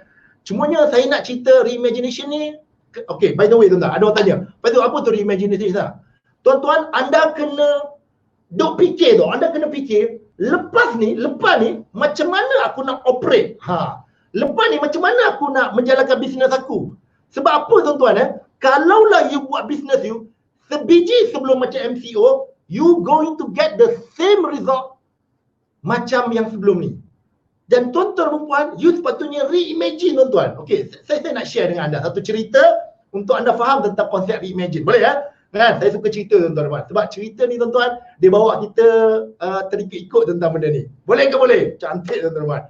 Cumanya saya nak cerita reimagination ni Okay, by the way tuan-tuan, ada orang tanya, lepas tu apa tu reimagination lah? Tuan-tuan, anda kena duk fikir tu, anda kena fikir lepas ni macam mana aku nak operate. Lepas ni macam mana aku nak menjalankan bisnes aku. Sebab apa tuan-tuan kalaulah you buat bisnes you sebiji sebelum macam MCO, you going to get the same result macam yang sebelum ni. Dan tuan-tuan dan puan, you sepatutnya reimagine tuan-tuan. Okey, saya nak share dengan anda satu cerita untuk anda faham tentang konsep reimagine. Boleh ya? Kan? Saya suka cerita tuan-tuan dan puan. Sebab cerita ni tuan-tuan, dia bawa kita terikut-ikut tentang benda ni. Boleh ke boleh? Cantik tuan-tuan dan puan.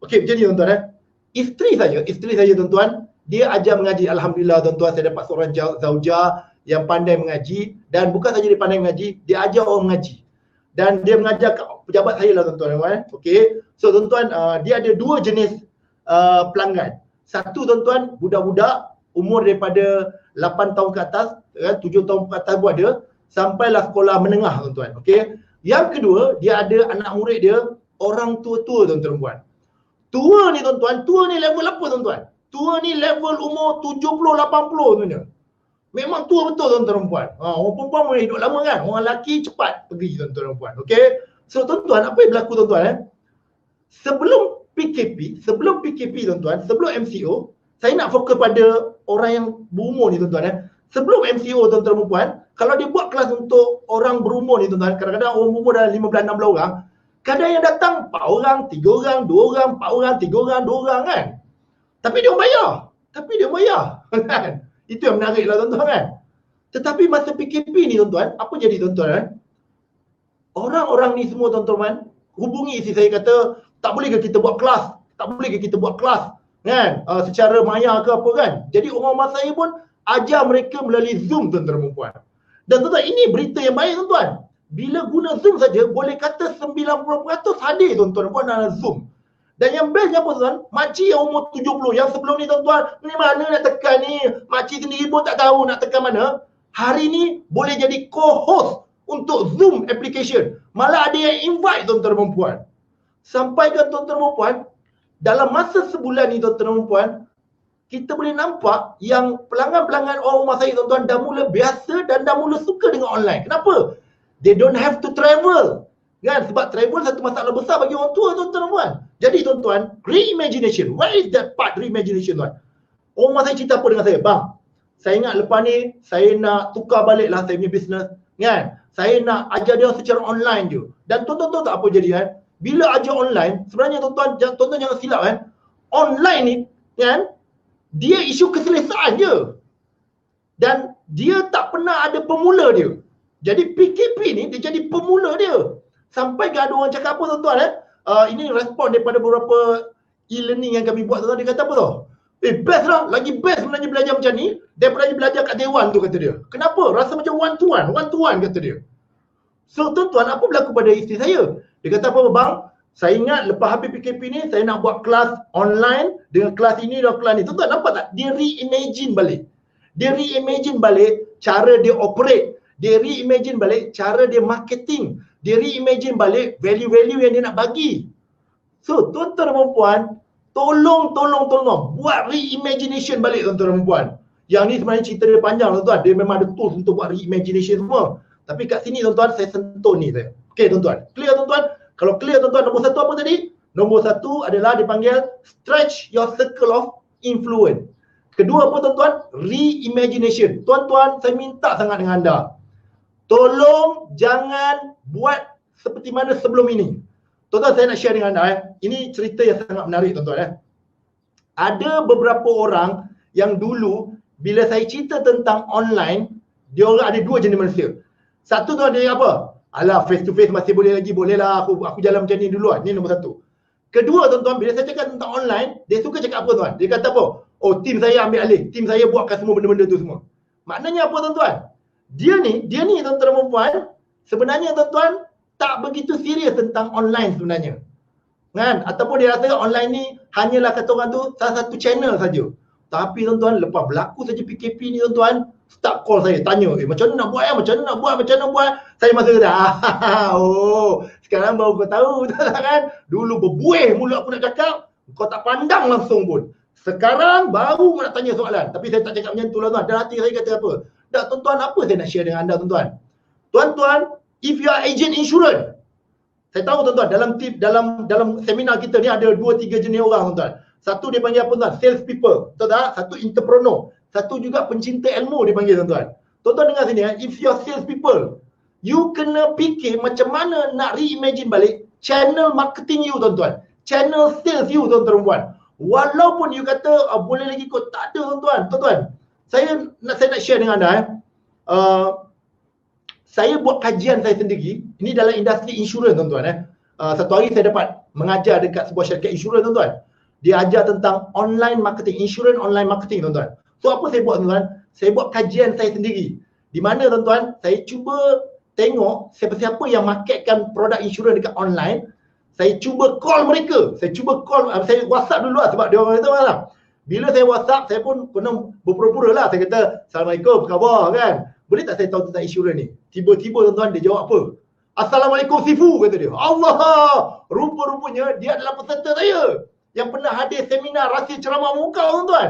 Okey, macam ni tuan-tuan Isteri saya tuan-tuan, dia ajar mengaji. Alhamdulillah tuan-tuan, saya dapat seorang zaujah yang pandai mengaji. Dan bukan saja dia pandai mengaji, dia ajar orang mengaji. Dan dia mengajar pejabat saya lah tuan-tuan. Okey. So tuan-tuan, dia ada dua jenis pelanggan. Satu tuan-tuan, budak-budak umur daripada 8 tahun ke atas, 7 tahun ke atas pun ada, sampailah sekolah menengah tuan-tuan. Okey. Yang kedua, dia ada anak murid dia, orang tua-tua tuan-tuan puan. Tua ni tuan-tuan, tua ni level apa tuan-tuan? Tua ni level umur 70-80 tuan-tuan. Memang tua betul tuan-tuan dan puan. Orang perempuan boleh hidup lama kan? Orang lelaki cepat pergi tuan-tuan dan puan. Okey. So tuan-tuan, apa yang berlaku tuan-tuan Sebelum PKP tuan-tuan, sebelum MCO, saya nak fokus pada orang yang berumur ni tuan-tuan Sebelum MCO tuan-tuan dan puan, kalau dia buat kelas untuk orang berumur ni tuan-tuan, kadang-kadang orang berumur dah 15-16 orang, kadang yang datang 4 orang, 3 orang, 2 orang, 4 orang, 3 orang, 2 orang kan. Tapi dia bayar. Kan? Itu yang menarik lah tuan-tuan kan. Tetapi masa PKP ni tuan-tuan, apa jadi tuan-tuan Orang-orang ni semua tuan-tuan hubungi isteri saya, kata, tak boleh ke kita buat kelas? Kan? Secara maya ke apa kan? Jadi orang rumah saya pun ajar mereka melalui Zoom tuan-tuan dan puan. Dan tuan-tuan, ini berita yang baik tuan-tuan. Bila guna Zoom saja, boleh kata 90% hadir tuan-tuan dan puan dalam Zoom. Dan yang bestnya apa tuan? Makcik yang umur 70, yang sebelum ni tuan-tuan, ni mana nak tekan ni? Makcik sendiri pun tak tahu nak tekan mana. Hari ni boleh jadi co-host untuk Zoom application. Malah ada yang invite tuan-tuan dan puan. Sampaikan tuan-tuan dan puan, dalam masa sebulan ni tuan-tuan dan puan, kita boleh nampak yang pelanggan-pelanggan orang rumah saya tuan-tuan dah mula biasa dan dah mula suka dengan online. Kenapa? They don't have to travel. Kan? Sebab travel satu masalah besar bagi orang tua tuan-tuan dan puan. Jadi tuan-tuan, reimagination. What is that part reimagination tuan? Orang rumah saya cerita apa dengan saya? Bang, saya ingat lepas ni saya nak tukar balik lah saya punya business. Kan? Saya nak ajar dia secara online je. Dan tuan-tuan tahu tak apa jadi kan? Bila ajar online, sebenarnya tuan-tuan jangan silap kan? Online ni kan, dia isu keselesaan je. Dan dia tak pernah ada pemula dia. Jadi PKP ni dia jadi pemula dia. Sampai ke ada orang cakap apa tuan-tuan ini respon daripada beberapa e-learning yang kami buat tuan-tuan. Dia kata apa tau? Best lah, lagi best sebenarnya belajar macam ni daripada belajar kat Dewan tu, kata dia. Kenapa? Rasa macam one to one kata dia. So tuan-tuan, apa berlaku pada isteri saya? Dia kata apa bang? Saya ingat lepas habis PKP ni saya nak buat kelas online dengan kelas ini dan kelas ni. Tuan-tuan nampak tak? Dia reimagine balik cara dia operate. Dia reimagine balik cara dia marketing. Dia reimagine balik value-value yang dia nak bagi. So tuan-tuan dan puan, tolong buat reimagination balik tuan-tuan dan puan. Yang ni sebenarnya cerita dia panjang tuan-tuan. Dia memang ada tools untuk buat reimagination semua. Tapi kat sini tuan-tuan saya sentuh ni saya. Okey tuan-tuan. Clear tuan-tuan? Kalau clear tuan-tuan, nombor satu apa tadi? Nombor satu adalah dipanggil stretch your circle of influence. Kedua apa tuan-tuan? Reimagination. Tuan-tuan, saya minta sangat dengan anda. Tolong jangan buat seperti mana sebelum ini. Tuan-tuan, saya nak share dengan anda. Ini cerita yang sangat menarik tuan-tuan. Ada beberapa orang yang dulu bila saya cerita tentang online, dia orang ada dua jenis manusia. Satu tu ada yang apa? Alah, face to face masih boleh lagi, bolehlah aku jalan macam ni dulu lah. Ni nombor satu. Kedua tuan-tuan, bila saya cakap tentang online, dia suka cakap apa tuan? Dia kata apa? Oh, tim saya ambil alih. Tim saya buatkan semua benda-benda tu semua. Maknanya apa tuan-tuan? Dia ni tuan-tuan dan puan, sebenarnya tuan-tuan tak begitu serius tentang online sebenarnya. Kan? Ataupun dia rasa online ni hanyalah kata orang tu salah satu channel saja. Tapi tuan-tuan, lepas berlaku saja PKP ni tuan-tuan, start call saya, tanya, macam mana nak buat macam mana nak buat. Saya masa kata, oh, sekarang baru kau tahu kan. Dulu berbuih mulut aku nak cakap, kau tak pandang langsung pun. Sekarang baru nak tanya soalan. Tapi saya tak cakap macam tu lah tuan. Dan hati saya kata apa? Tak tuan-tuan, apa saya nak share dengan anda tuan-tuan? Tuan-tuan, if you are agent insurance, saya tahu tuan-tuan, dalam seminar kita ni ada 2-3 jenis orang tuan-tuan. Satu dia panggil apa tuan? Sales people. Betul tak? Satu entrepreneur. Satu juga pencinta ilmu dia panggil tuan-tuan. Tuan-tuan dengar sini if you are sales people, you kena fikir macam mana nak reimagine balik channel marketing you tuan-tuan. Channel sales you tuan-tuan. Walaupun you kata boleh lagi kot, tak ada tuan-tuan. Tuan-tuan, saya nak share dengan anda saya buat kajian saya sendiri. Ini dalam industri insurans tuan-tuan. Satu hari saya dapat mengajar dekat sebuah syarikat insurans tuan-tuan. Dia ajar tentang online marketing, insurans online marketing tuan-tuan. So apa saya buat tuan-tuan? Saya buat kajian saya sendiri. Di mana tuan-tuan, saya cuba tengok siapa-siapa yang marketkan produk insurans dekat online. Saya cuba call mereka. Saya WhatsApp dulu lah sebab dia orang kata lah. Bila saya WhatsApp, saya pun kena berpura-pura lah. Saya kata, Assalamualaikum, apa khabar kan? Boleh tak saya tahu tentang insurans ni? Tiba-tiba tuan-tuan dia jawab apa? Assalamualaikum Sifu, kata dia. Allah! Rupa-rupanya dia adalah peserta saya yang pernah hadir seminar rahsia ceramah muka tuan-tuan.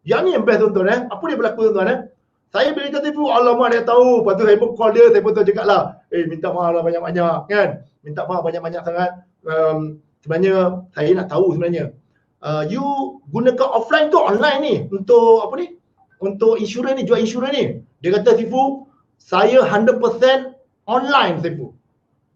Yang ni yang best tuan-tuan. Apa dia berlaku tuan-tuan? Saya bila kata Sifu, alamak dia tahu. Lepas tu saya pun call dia, saya pun cakap lah, minta maaf lah banyak-banyak kan. Minta maaf banyak-banyak sangat. Sebenarnya saya nak tahu sebenarnya. You gunakan offline ke online ni untuk apa ni? Untuk insurans ni, jual insurans ni. Dia kata Sifu, saya 100% online Sifu.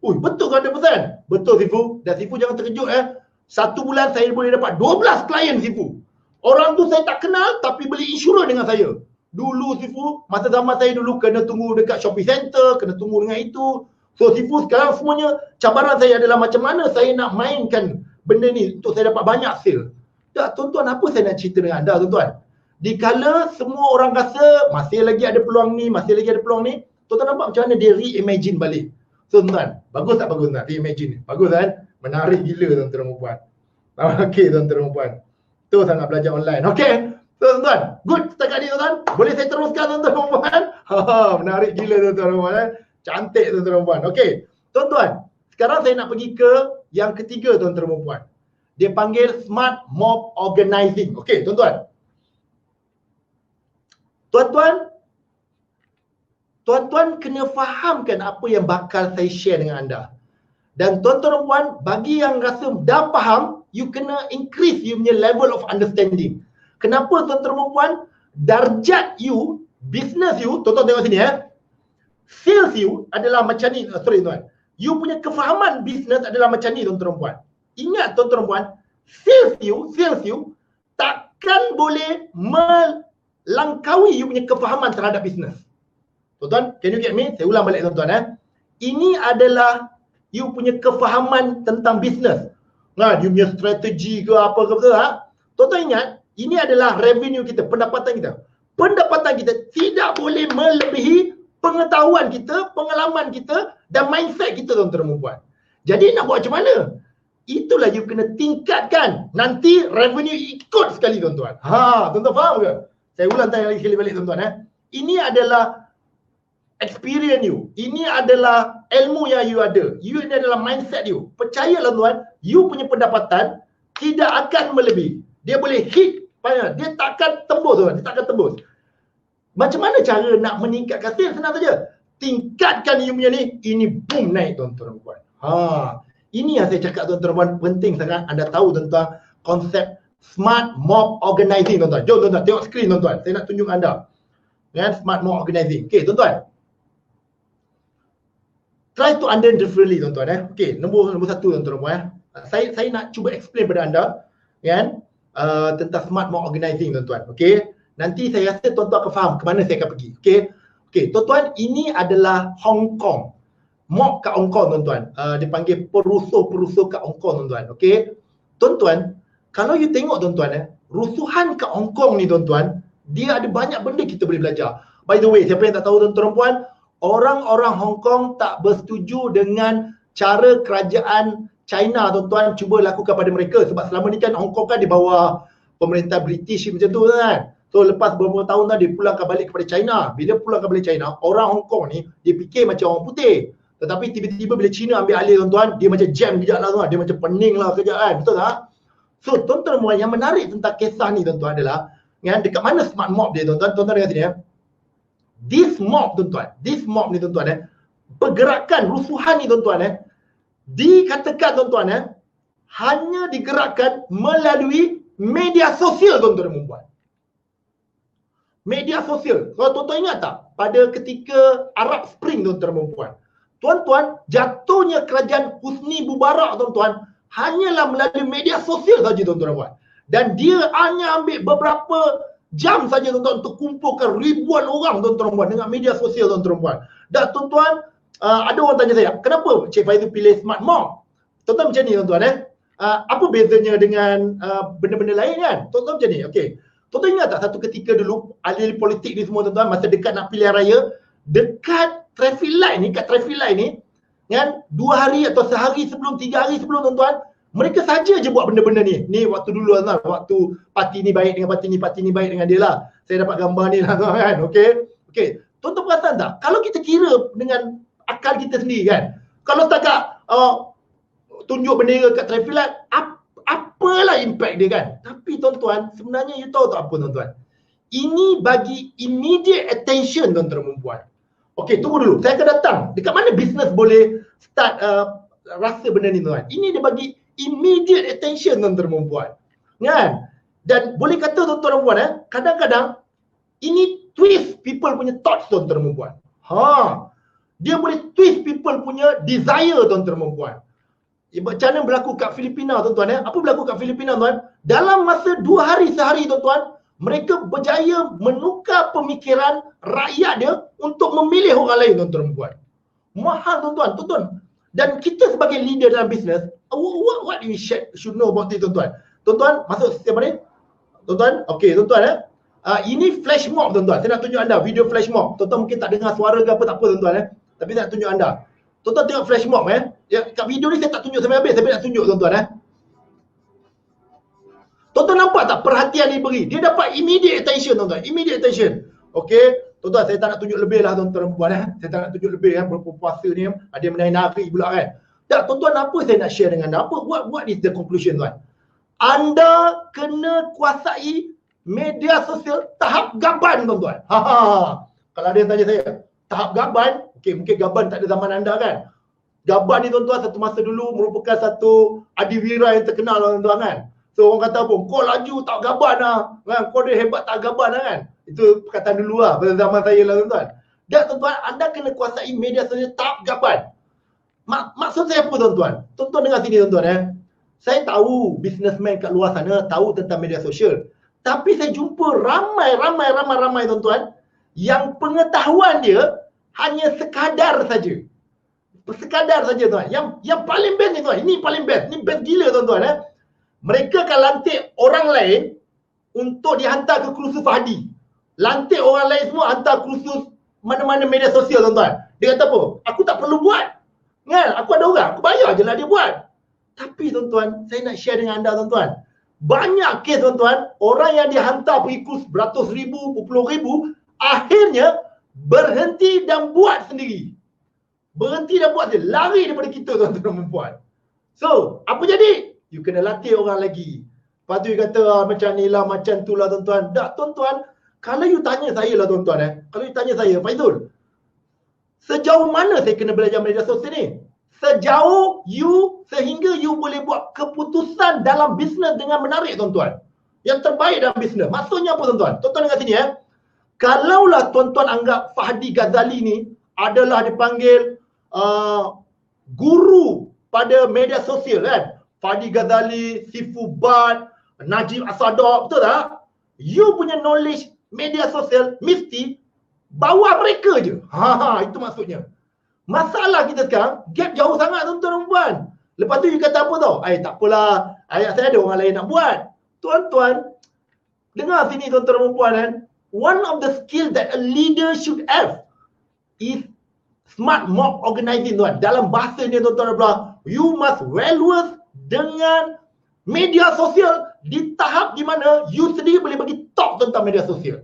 Betul ke 100%? Betul Sifu. Dan Sifu jangan terkejut 1 bulan saya boleh dapat 12 klien Sifu. Orang tu saya tak kenal tapi beli insurans dengan saya. Dulu Sifu, masa zaman saya dulu kena tunggu dekat shopping center, kena tunggu dengan itu. So Sifu sekarang semuanya cabaran saya adalah macam mana saya nak mainkan benda ni untuk saya dapat banyak sale. Tak tuan-tuan, apa saya nak cerita dengan anda tuan-tuan? Dikala semua orang rasa masih lagi ada peluang ni, tuan-tuan nampak macam mana dia reimagine balik. So tuan-tuan, bagus tak bagus tuan? Reimagine. Bagus kan? Menarik gila tuan-tuan dan puan. Okey tuan-tuan dan puan. Tu sangat belajar online. Okey. Tuan-tuan, good setakat ni tuan-tuan. Boleh saya teruskan tuan-tuan dan puan? Menarik gila tuan-tuan dan puan. Cantik tuan-tuan dan puan. Okey. Tuan-tuan, sekarang saya nak pergi ke yang ketiga tuan-tuan dan puan. Dia panggil Smart Mob Organizing. Okey, tuan-tuan. Tuan-tuan kena fahamkan apa yang bakal saya share dengan anda. Dan tuan-tuan dan puan, bagi yang rasa dah faham, you kena increase you punya level of understanding. Kenapa tuan-tuan dan puan? Darjat you, business you, tuan-tuan tengok sini sales you adalah macam ni. Tuan. You punya kefahaman business adalah macam ni tuan-tuan dan puan. Ingat tuan-tuan dan puan, sales you takkan boleh melangkaui you punya kefahaman terhadap business. Tuan-tuan, can you get me? Saya ulang balik tuan-tuan. Ini adalah you punya kefahaman tentang business. You punya strategi ke apa ke betul tak? Tuan-tuan ingat, ini adalah revenue kita, pendapatan kita. Pendapatan kita tidak boleh melebihi pengetahuan kita, pengalaman kita dan mindset kita tuan-tuan dan puan. Jadi nak buat macam mana? Itulah you kena tingkatkan. Nanti revenue ikut sekali tuan-tuan. Tuan-tuan faham ke? Saya ulang tanya lagi sekali balik tuan-tuan. Ini adalah experience you. Ini adalah ilmu yang you ada. Ini adalah mindset you. Percayalah tuan, you punya pendapatan tidak akan melebihi. Dia boleh hit, dia takkan tembus tuan, dia takkan tembus. Macam mana cara nak meningkatkan sales? Senang saja. Tingkatkan you punya ni, ini boom naik tuan-tuan dan puan. Ini yang saya cakap tuan-tuan dan puan, penting sangat anda tahu tentang konsep Smart Mob Organizing tuan-tuan. Jom tuan-tuan, tengok skrin tuan-tuan. Saya nak tunjuk anda. Smart Mob Organizing. Okey tuan-tuan. Try to understand differently tuan-tuan. Okey, nombor 1 tuan-tuan dan puan. Saya nak cuba explain pada anda tentang Smart Mob Organizing tuan-tuan. Okey. Nanti saya rasa tuan-tuan akan faham ke mana saya akan pergi. Okey, tuan-tuan, ini adalah Hong Kong. Mob kat Hong Kong tuan-tuan. Dipanggil perusuh-perusuh kat Hong Kong tuan-tuan. Okey. Tuan-tuan, kalau you tengok tuan-tuan rusuhan kat Hong Kong ni tuan-tuan, dia ada banyak benda kita boleh belajar. By the way, siapa yang tak tahu tuan-tuan dan puan, orang-orang Hong Kong tak bersetuju dengan cara kerajaan China tuan-tuan cuba lakukan pada mereka. Sebab selama ni kan Hong Kong kan di bawah pemerintah British macam tu kan. So lepas beberapa tahun dah dia pulangkan balik kepada China. Bila pulangkan balik China, orang Hong Kong ni dia fikir macam orang putih. Tetapi tiba-tiba bila China ambil alih tuan-tuan, dia macam jam kejap lah tuan. Dia macam pening lah kejap kan. Betul tak? So tuan-tuan dan puan, yang menarik tentang kisah ni tuan-tuan adalah dekat mana smart mob dia tuan-tuan. Tuan-tuan dengar sini ya. This mob tuan-tuan, this mob ni tuan-tuan pergerakan rusuhan ni tuan-tuan dikatakan tuan-tuan hanya digerakkan melalui media sosial tuan-tuan dan puan. Media sosial. Kalau tuan-tuan ingat tak pada ketika Arab Spring tuan-tuan dan puan. Tuan-tuan, jatuhnya kerajaan Husni Mubarak tuan-tuan hanyalah melalui media sosial saja tuan-tuan dan puan. Dan dia hanya ambil beberapa jam saja tuan-tuan untuk kumpulkan ribuan orang tuan-tuan dan puan dengan media sosial tuan-tuan dan puan. Dan tuan-tuan, ada orang tanya saya, kenapa Cik Faizul pilih smart mob? Tuan-tuan macam ni tuan-tuan apa bezanya dengan benda-benda lain kan? Tuan-tuan macam ni, okey. Tuan-tuan ingat tak satu ketika dulu ahli politik ni semua tuan-tuan masa dekat nak pilihan raya, dekat traffic light ni, kat traffic light ni kan, 2 hari atau sehari sebelum, 3 hari sebelum tuan-tuan, mereka saja je buat benda-benda ni. Ni waktu dulu tuan-tuan, waktu parti ni baik dengan parti ni baik dengan dia lah. Saya dapat gambar ni lah tuan kan. Okey. Okey. Tuan-tuan perasan tak? Kalau kita kira dengan akal kita sendiri kan, kalau setakat tunjuk bendera kat traffic light, apalah impact dia kan. Tapi tuan-tuan, sebenarnya you tahu tak apa tuan-tuan? Ini bagi immediate attention tuan-tuan dan puan. Okey, tunggu dulu. Saya akan datang. Dekat mana bisnes boleh start rasa benda ni tuan? Ini dia bagi immediate attention tuan-tuan dan puan. Kan? Dan boleh kata tuan-tuan dan puan kadang-kadang ini twist people punya thoughts tuan-tuan dan puan. Dia boleh twist people punya desire tuan-tuan dan puan. Macam mana berlaku kat Filipina tuan-tuan Apa berlaku kat Filipina tuan? Dalam masa 2 hari sehari tuan-tuan, mereka berjaya menukar pemikiran rakyat dia untuk memilih orang lain tuan-tuan dan puan. Mahal tuan-tuan. Tuan-tuan. Dan kita sebagai leader dalam bisnes, what we should know about it tuan-tuan. Tuan-tuan, masuk sistem ni. Tuan-tuan, okey tuan-tuan ini flash mob tuan-tuan. Saya nak tunjuk anda video flash mob. Tuan-tuan mungkin tak dengar suara ke apa, tak apa tuan-tuan Tapi saya nak tunjuk anda. Tuan-tuan tengok flash mob ya, kat video ni saya tak tunjuk sampai habis, tapi nak tunjuk tuan-tuan Tuan-tuan nampak tak perhatian dia beri? Dia dapat immediate attention tuan-tuan, immediate attention. Okey, tuan-tuan saya tak nak tunjuk lebih lah tuan-tuan puan Saya tak nak tunjuk lebih berapa puasa ni ada yang menari pula kan. Tak tuan-tuan, apa saya nak share dengan anda? What is the conclusion tuan? Anda kena kuasai media sosial tahap gaban tuan-tuan. Kalau ada yang tanya saya, tahap gaban, okey mungkin gaban tak ada zaman anda kan. Gaban ni tuan-tuan satu masa dulu merupakan satu adiwira yang terkenal tuan-tuan kan. So orang kata apa? Kau laju tak gaban lah. Kan? Kau dia hebat tak gaban lah kan. Itu perkataan dulu lah pada zaman saya lah tuan-tuan. Dan tuan-tuan, anda kena kuasai media sosial tahap gaban. Maksud saya apa tuan-tuan? Tuan-tuan dengar sini tuan-tuan Saya tahu businessman kat luar sana tahu tentang media sosial. Tapi saya jumpa ramai tuan-tuan yang pengetahuan dia hanya sekadar saja. Sekadar saja tuan. Yang paling best ni tuan. Ini paling best. Ini best gila tuan-tuan Mereka akan lantik orang lain untuk dihantar ke kursus Fahdi. Lantik orang lain semua hantar kursus mana-mana media sosial tuan-tuan. Dia kata apa? Aku tak perlu buat. Kan? Aku ada orang. Aku bayar je lah dia buat. Tapi tuan-tuan, saya nak share dengan anda tuan-tuan. Banyak kes tuan-tuan, orang yang dihantar pergi kursus beratus ribu, berpuluh ribu, akhirnya berhenti dan buat sendiri. Berhenti dan buat sendiri. Lari daripada kita tuan-tuan dan puan. So, apa jadi? You kena latih orang lagi. Lepas tu you kata macam ni lah, macam tu lah tuan-tuan. Tak tuan-tuan, kalau you tanya saya lah tuan-tuan kalau you tanya saya, Faizul, sejauh mana saya kena belajar media sosial ni? Sejauh you, sehingga you boleh buat keputusan dalam bisnes dengan menarik tuan-tuan. Yang terbaik dalam bisnes. Maksudnya apa tuan-tuan? Tuan-tuan dengar sini Kalaulah tuan-tuan anggap Fahdi Ghazali ni adalah dipanggil guru pada media sosial kan. Fahdi Ghazali, Sifu Bad, Najib Asadok, betul tak? You punya knowledge media sosial mesti bawah mereka je. Itu maksudnya. Masalah kita sekarang, gap jauh sangat tuan-tuan dan puan. Lepas tu you kata apa tau? Tak apalah, ayat saya ada orang lain nak buat. Tuan-tuan, dengar sini tuan-tuan dan puan one of the skill that a leader should have is smart mob organizing tuan. Dalam bahasa ni tuan-tuan dan puan, you must well versed dengan media sosial di tahap di mana you sendiri boleh bagi talk tentang media sosial.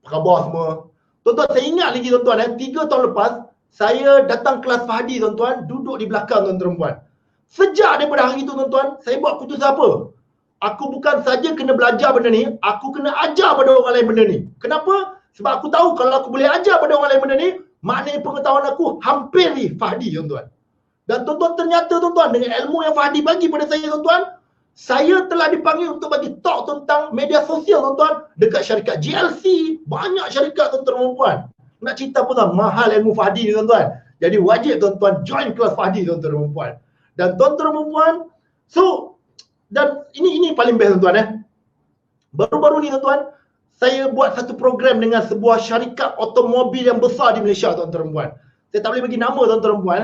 Apa khabar semua? Tuan-tuan, saya ingat lagi tuan-tuan 3 tahun lepas, saya datang kelas Fahdi tuan-tuan, duduk di belakang tuan-tuan dan puan. Sejak daripada hari itu tuan-tuan, saya buat keputusan apa? aku bukan saja kena belajar benda ni, aku kena ajar pada orang lain benda ni. Kenapa? Sebab aku tahu kalau aku boleh ajar pada orang lain benda ni, maknanya pengetahuan aku hampir ni Fahdi, tuan-tuan. Dan tuan-tuan, ternyata tuan-tuan, dengan ilmu yang Fahdi bagi pada saya, tuan-tuan, saya telah dipanggil untuk bagi talk tentang media sosial, tuan-tuan, dekat syarikat GLC, banyak syarikat, tuan-tuan dan puan. Nak cerita pun tuan, mahal ilmu Fahdi ni, tuan-tuan. Jadi wajib tuan-tuan join kelas Fahdi, tuan-tuan dan puan. Dan tuan-tuan dan puan, so, dan ini paling best, tuan-tuan. Baru-baru ni, tuan-tuan, saya buat satu program dengan sebuah syarikat automobil yang besar di Malaysia, tuan-tuan dan puan. Saya tak boleh bagi nama, tuan-tuan dan puan.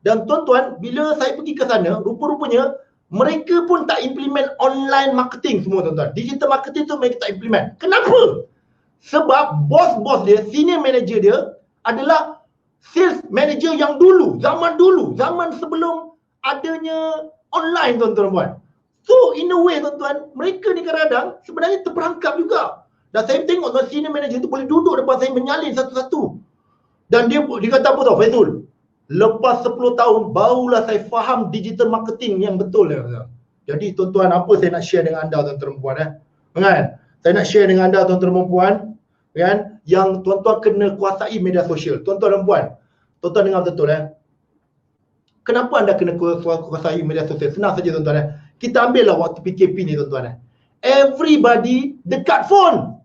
Dan tuan-tuan, bila saya pergi ke sana, rupa-rupanya mereka pun tak implement online marketing semua, tuan-tuan. Digital marketing tu mereka tak implement. Kenapa? Sebab bos-bos dia, senior manager dia adalah sales manager yang dulu, zaman sebelum adanya online, tuan-tuan dan puan. So in a way, tuan-tuan, mereka ni kadang-kadang sebenarnya terperangkap juga. Dan saya tengok tuan, senior manager tu boleh duduk depan saya menyalin satu-satu. Dan dia kata apa tau, Faizul? Lepas 10 tahun barulah saya faham digital marketing yang betul. Jadi tuan-tuan, apa saya nak share dengan anda, tuan-tuan dan puan, kan? Saya nak share dengan anda, tuan-tuan dan puan, kan, yang tuan-tuan kena kuasai media sosial. Tuan-tuan dan puan, tuan-tuan dengar betul, kenapa anda kena kuasai media sosial? Senang saja, tuan-tuan. Kita ambillah waktu PKP ni, tuan-tuan. Everybody dekat phone.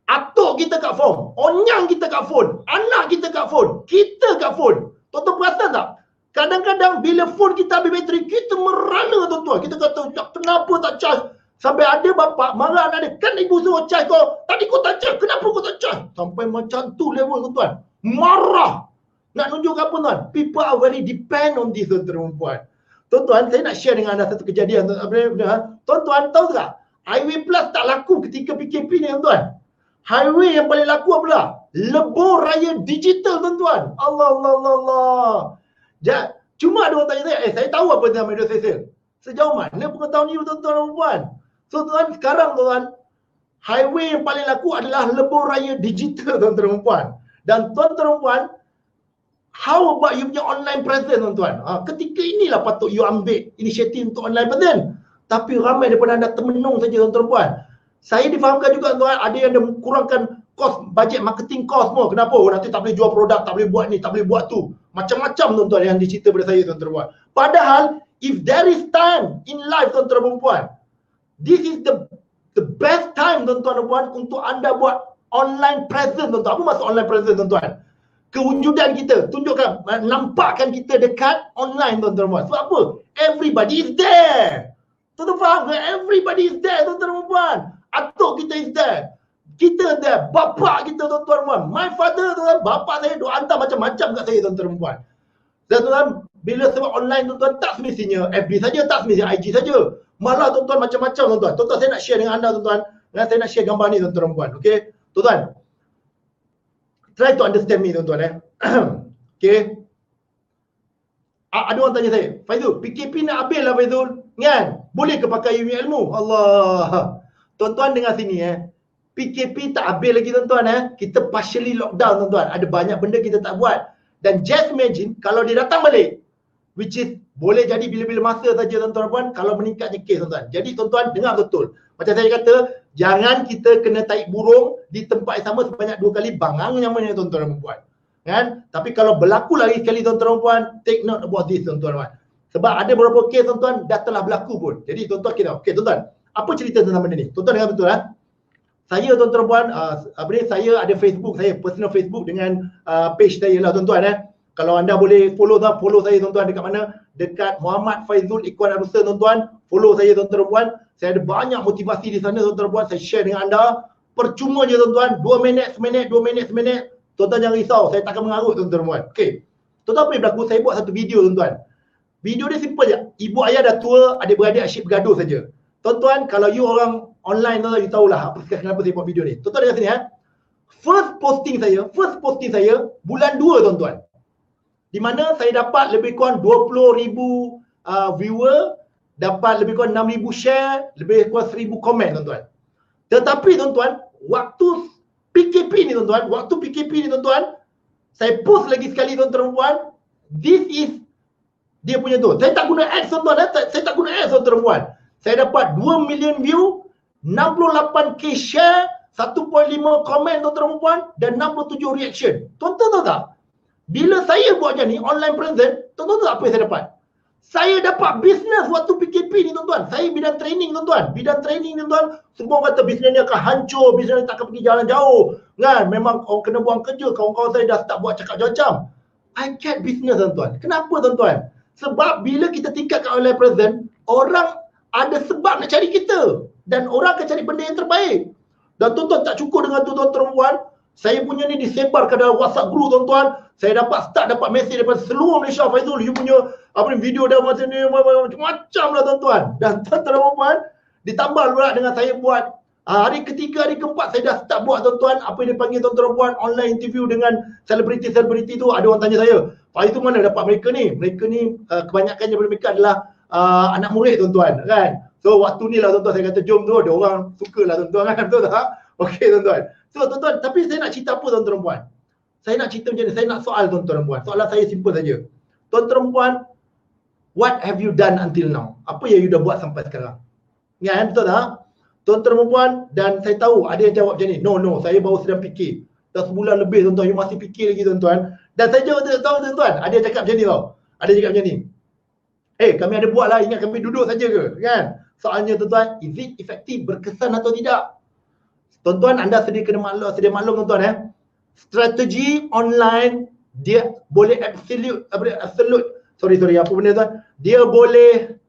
Atuk kita kat phone, onyang kita kat phone, anak kita kat phone, kita kat phone. Tuan-tuan perasan tak? Kadang-kadang bila phone kita habis bateri, kita merana, tuan-tuan. Kita kata, kenapa tak charge? Sampai ada bapak marah anak dia, kan ibu suruh charge kau, tadi kau tak charge, kenapa kau tak charge? Sampai macam tu level, tuan-tuan. Marah. Nak tunjuk apa, tuan? People are very depend on this, tuan-tuan dan puan. Tuan-tuan, saya nak share dengan anda satu kejadian. Tuan-tuan, tahu tak? Highway Plus tak laku ketika PKP ni, tuan-tuan. Highway yang paling laku apa lah? Lebuh raya digital, tuan-tuan. Allah. Cuma ada orang tanya saya, saya tahu apa tentang media sosial. Sejauh mana pengetahuan ni, tuan-tuan dan puan? So, tuan, sekarang, tuan, highway yang paling laku adalah lebuh raya digital, tuan-tuan dan puan. Dan tuan-tuan dan puan, how about you punya online presence, tuan-tuan? Ketika inilah patut you ambil inisiatif untuk online presence. Tapi ramai daripada anda termenung saja, tuan-tuan dan puan. Saya difahamkan juga, tuan, ada yang dah kurangkan kos, bajet marketing kos semua. Kenapa? Nanti tak boleh jual produk, tak boleh buat ni, tak boleh buat tu. Macam-macam, tuan-tuan, yang dicerita pada saya, tuan-tuan dan puan. Padahal, if there is time in life, tuan-tuan dan puan, this is the best time, tuan-tuan dan puan, untuk anda buat online presence, tuan-tuan. Apa maksud online presence, tuan-tuan? Kewujudan kita, tunjukkan, nampakkan kita dekat online, tuan-tuan dan puan. Sebab apa? Everybody is there. Tuan-tuan faham ke? Everybody is there, tuan-tuan dan puan. Atuk kita is there. Kita there. Bapak kita, tuan-tuan dan puan. My father, tuan-tuan, bapak saya duk hantar macam-macam kat saya, tuan-tuan dan puan. Dan tuan-tuan, bila sebab online, tuan-tuan, tak semestinya FB saja, tak semestinya IG saja. Malah, tuan-tuan, macam-macam, tuan-tuan. Tuan-tuan, saya nak share dengan anda, tuan-tuan. Dan saya nak share gambar ni, tuan-tuan dan puan. Okay? Tuan-tuan, try to understand me, tuan-tuan. Okay? Ada orang tanya saya, Faizul, PKP nak habis lah, Faizul. Kan? Boleh ke pakai ilmu? Allah. Tuan-tuan dengar sini, PKP tak habis lagi, tuan-tuan. Kita partially lockdown, tuan-tuan. Ada banyak benda kita tak buat. Dan just imagine kalau dia datang balik, which is boleh jadi bila-bila masa saja, tuan-tuan puan, kalau meningkatnya kes, tuan-tuan. Jadi tuan-tuan dengar betul. Macam saya kata, jangan kita kena taik burung di tempat yang sama sebanyak 2 kali, bangang nyamannya, tuan-tuan dan puan. Kan? Tapi kalau berlaku lagi sekali, tuan-tuan dan puan, take note about this, tuan-tuan puan. Sebab ada beberapa kes, tuan-tuan, dah telah berlaku pun. Jadi tuan-tuan kira, okey tuan-tuan, apa cerita tentang benda ni? Tuan-tuan dengar betul, Saya, tuan-tuan puan, saya ada Facebook saya, personal Facebook dengan page saya lah, tuan-tuan. Kalau anda boleh follow saya, tuan-tuan, dekat mana? Dekat Muhammad Faizul Ikhwan Arusa, tuan-tuan. Follow saya, tuan-tuan puan. Saya ada banyak motivasi di sana, tuan-tuan puan. Saya share dengan anda. Percuma je, tuan-tuan. 2 minit, seminit, 2 minit, seminit. Tuan-tuan jangan risau, saya takkan mengarut, tuan-tuan puan. Okey. Tuan-tuan, apa yang berlaku? Saya buat satu video, tuan-tuan. Video dia simple je. Ibu ayah dah tua, adik-beradik asyik bergaduh saja. Tuan-tuan, kalau you orang online, tuan-tuan, you tahulah kenapa saya buat video ni. Tuan-tuan dengar sini, First posting saya bulan 2, tuan-tuan. Di mana saya dapat lebih kurang 20,000 viewer, dapat lebih kurang 6,000 share, lebih kurang 1,000 komen, tuan-tuan. Tetapi, tuan-tuan, waktu PKP ni, tuan-tuan, saya post lagi sekali, tuan-tuan, this is dia punya tu. Saya tak guna ads, tuan-tuan, tuan-tuan. Saya dapat 2 million view, 68k share, 1.5 komen tuan-tuan dan puan, dan 67 reaction. Tuan-tuan tahu tak? Bila saya buat macam ni, online present, tuan-tuan tahu apa yang saya dapat? Saya dapat bisnes waktu PKP ni tuan-tuan. Saya bidang training tuan-tuan. Bidang training tuan-tuan, semua kata bisnes ni akan hancur, bisnes ni tak akan pergi jalan jauh. Kan? Memang orang kena buang kerja, kawan-kawan saya dah start buat cakap macam. I get business tuan-tuan. Kenapa tuan-tuan? Sebab bila kita tingkatkan online present, orang ada sebab nak cari kita. Dan orang akan cari benda yang terbaik. Dan tuan-tuan tak cukup dengan tu tuan-tuan puan. Saya punya ni disebar ke dalam WhatsApp group tuan-tuan. Saya dapat mesej daripada seluruh Malaysia. Faizul, you punya video dah macam ni, macam-macam lah tuan-tuan. Dan tuan-tuan puan, ditambah pula dengan saya buat hari ketiga, hari keempat saya dah start buat tuan-tuan. Apa yang dipanggil tuan-tuan puan, online interview dengan selebriti-selebriti tu. Ada orang tanya saya, Faizul mana dapat mereka ni? Mereka ni kebanyakannya daripada mereka adalah anak murid tuan-tuan kan. So waktu ni lah tuan-tuan saya kata jom tu, ada orang suka lah tuan-tuan kan, betul tak? Okey tuan-tuan. So tuan-tuan, tapi saya nak cerita apa tuan-tuan puan? Saya nak cerita macam ni, saya nak soal tuan-tuan puan. Soalan saya simple saja. Tuan-tuan puan, what have you done until now? Apa yang you dah buat sampai sekarang? Ya, betul tak? Tuan-tuan puan, dan saya tahu ada yang jawab macam ni. No, saya baru sedang fikir. Dah sebulan lebih tuan-tuan, you masih fikir lagi tuan-tuan. Dan saya jawab tahu tuan-tuan, ada yang cakap macam ni tau. Ada yang cakap macam ni. Kami ada buat lah, ingat kami duduk saja ke? Kan? Soalnya tuan-tuan, is it effective, berkesan atau tidak? Tuan-tuan, anda sedia maklum tuan-tuan strategi online dia boleh absolute apa benda tuan? Dia boleh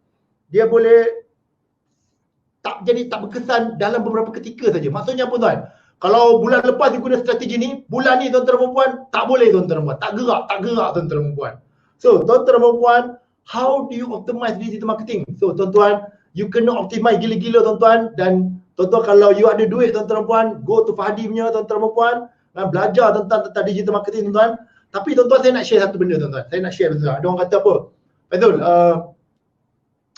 tak berkesan dalam beberapa ketika saja. Maksudnya apa tuan? Kalau bulan lepas dia guna strategi ni, bulan ni tuan-tuan dan puan tak boleh tuan-tuan dan puan. Tak gerak tuan-tuan dan puan. So, tuan-tuan dan puan, how do you optimize digital marketing? So, tuan-tuan, you kena optimize gila-gila tuan-tuan. Dan tuan-tuan kalau you ada duit tuan-tuan dan puan, go to Fahadi punya tuan-tuan dan puan, belajar tentang digital marketing tuan-tuan. Tapi tuan-tuan, saya nak share satu benda tuan-tuan. Saya nak share tuan-tuan. Ada orang kata apa?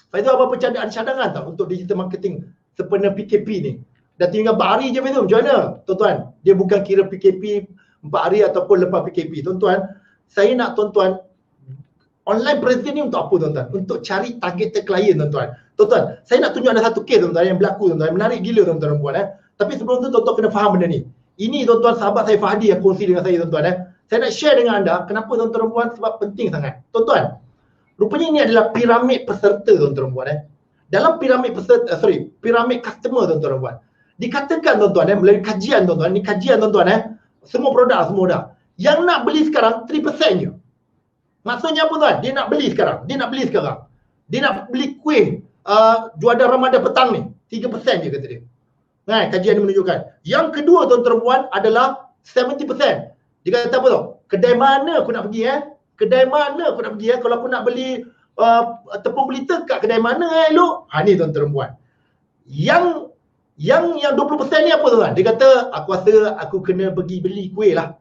Faizul apa cadangan tak untuk digital marketing sempena PKP ni? Dah tinggal 4 hari je Faizul, macam mana? Tuan-tuan, dia bukan kira PKP 4 hari ataupun lepas PKP. Tuan-tuan, saya nak tuan-tuan, online present ni untuk apa tuan-tuan? Untuk cari targeted client tuan-tuan. Tuan-tuan, saya nak tunjuk ada satu case tuan-tuan yang berlaku tuan-tuan. Menarik gila tuan-tuan dan puan. Tapi sebelum tu tuan-tuan kena faham benda ni. Ini tuan-tuan sahabat saya Fahdi yang kongsi dengan saya tuan-tuan. Saya nak share dengan anda kenapa tuan-tuan dan puan sebab penting sangat. Tuan-tuan, rupanya ini adalah piramid peserta tuan-tuan dan puan. Dalam piramid piramid customer tuan-tuan dan puan. Dikatakan tuan-tuan melalui kajian tuan-tuan, ini kajian tuan-tuan semua produk semua dah. Yang nak beli sekarang 3% je. Maksudnya apa tuan? Dia nak beli sekarang. Dia nak beli kuih juadah Ramadan petang ni 3% je kata dia. Kajian ini menunjukkan. Yang kedua tuan-tuan dan puan adalah 70%. Dia kata apa tau? Kedai mana aku nak pergi Kedai mana aku nak pergi kalau aku nak beli tepung berliter kat kedai mana elok? Ni tuan-tuan dan puan. Yang 20% ni apa tuan? Dia kata aku rasa aku kena pergi beli kuih lah.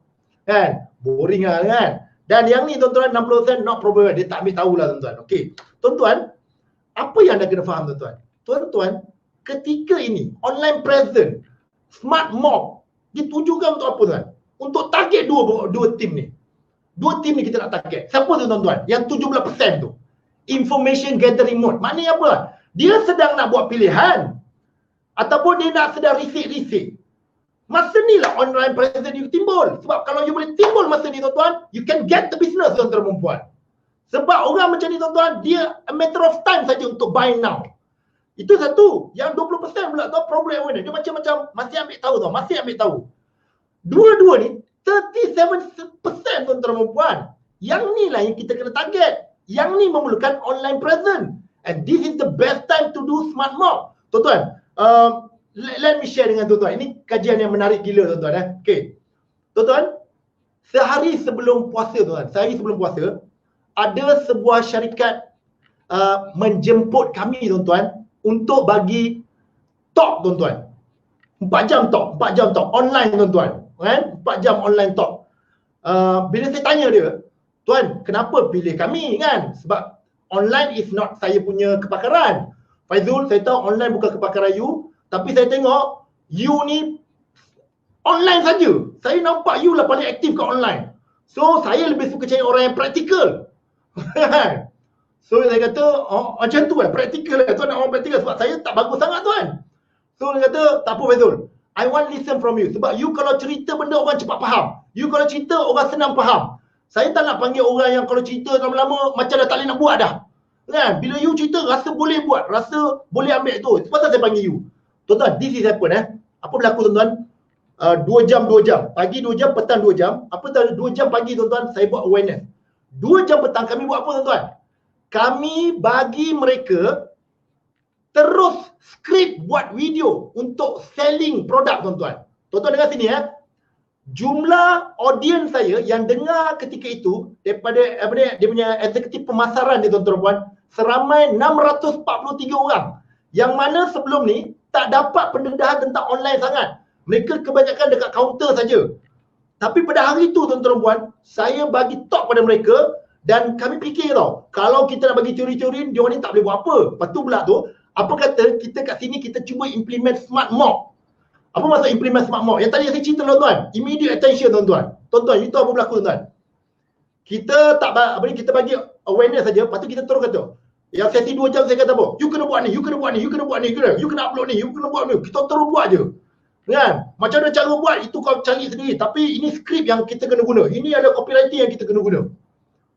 Kan? Boring lah kan? Dan yang ni tuan-tuan 60% not problem. Dia tak ambil tahulah tuan-tuan. Okey. Tuan-tuan, apa yang anda kena faham tuan-tuan? Tuan-tuan, ketika ini online present, smart mob ditujukan untuk apa tuan? Untuk target dua tim ni. Dua tim ni kita nak target. Siapa tu tuan-tuan? Yang 17% tu. Information gathering mode. Maknanya apa? Dia sedang nak buat pilihan ataupun dia nak sedang risik-risik. Masa ni lah online present you timbul. Sebab kalau you boleh timbul masa ni tuan-tuan, you can get the business tuan-tuan dan puan. Sebab orang macam ni tuan-tuan, dia a matter of time saja untuk buy now. Itu satu. Yang 20% pula tu problem dia macam-macam masih ambil tahu tau, masih ambil tahu. Dua-dua ni 37% tuan-tuan dan puan. Yang ni lah yang kita kena target. Yang ni memerlukan online present. And this is the best time to do smart mob. Tuan-tuan, let me share dengan tuan-tuan. Ini kajian yang menarik gila tuan-tuan. Okay. Tuan-tuan, sehari sebelum puasa ada sebuah syarikat menjemput kami tuan-tuan untuk bagi talk tuan-tuan. 4 jam talk online tuan-tuan. Kan? 4 jam online talk. Bila saya tanya dia, tuan, kenapa pilih kami kan? Sebab online is not saya punya kepakaran. Faizul, saya tahu online bukan kepakaran you, tapi saya tengok you ni online saja. Saya nampak you lah paling aktif kat online. So, saya lebih suka cari orang yang praktikal. So saya kata, oh, macam tu praktikal tuan nak orang praktikal sebab saya tak bagus sangat tuan. So dia kata, tak apa Faizul, I want listen from you. Sebab you kalau cerita benda orang cepat faham. You kalau cerita orang senang faham. Saya tak nak panggil orang yang kalau cerita lama-lama macam dah tak boleh nak buat dah. Kan? Bila you cerita rasa boleh buat, rasa boleh ambil tu. Sebab saya panggil you. Tuan-tuan, this is happen Apa berlaku tuan-tuan? 2 jam. Pagi 2 jam, petang 2 jam. Apa tadi 2 jam pagi tuan-tuan, saya buat awareness. 2 jam petang kami buat apa tuan-tuan? Kami bagi mereka terus skrip buat video untuk selling produk tuan-tuan. Tuan-tuan dengar sini Jumlah audience saya yang dengar ketika itu daripada dia punya eksekutif pemasaran dia tuan-tuan, seramai 643 orang. Yang mana sebelum ni tak dapat pendedahan tentang online sangat. Mereka kebanyakan dekat kaunter saja. Tapi pada hari itu tuan-tuan, saya bagi talk pada mereka dan kami fikir tau, kalau kita nak bagi teori-teori, dia orang ni tak boleh buat apa. Lepas tu pula tu, apa kata kita kat sini kita cuba implement smart mob. Apa maksud implement smart mob? Yang tadi saya cerita tuan-tuan, immediate attention tuan-tuan. Tuan-tuan, itu apa berlaku tuan-tuan? Kita tak kita bagi awareness saja, lepas tu kita terus kata, yang sesi 2 jam saya kata apa? You kena buat ni, you kena buat ni, you kena buat ni, you kena upload ni, you kena buat ni. Kita terus buat je. Kan? Macam mana cara buat, itu kau cari sendiri. Tapi ini skrip yang kita kena guna. Ini ada copywriting yang kita kena guna.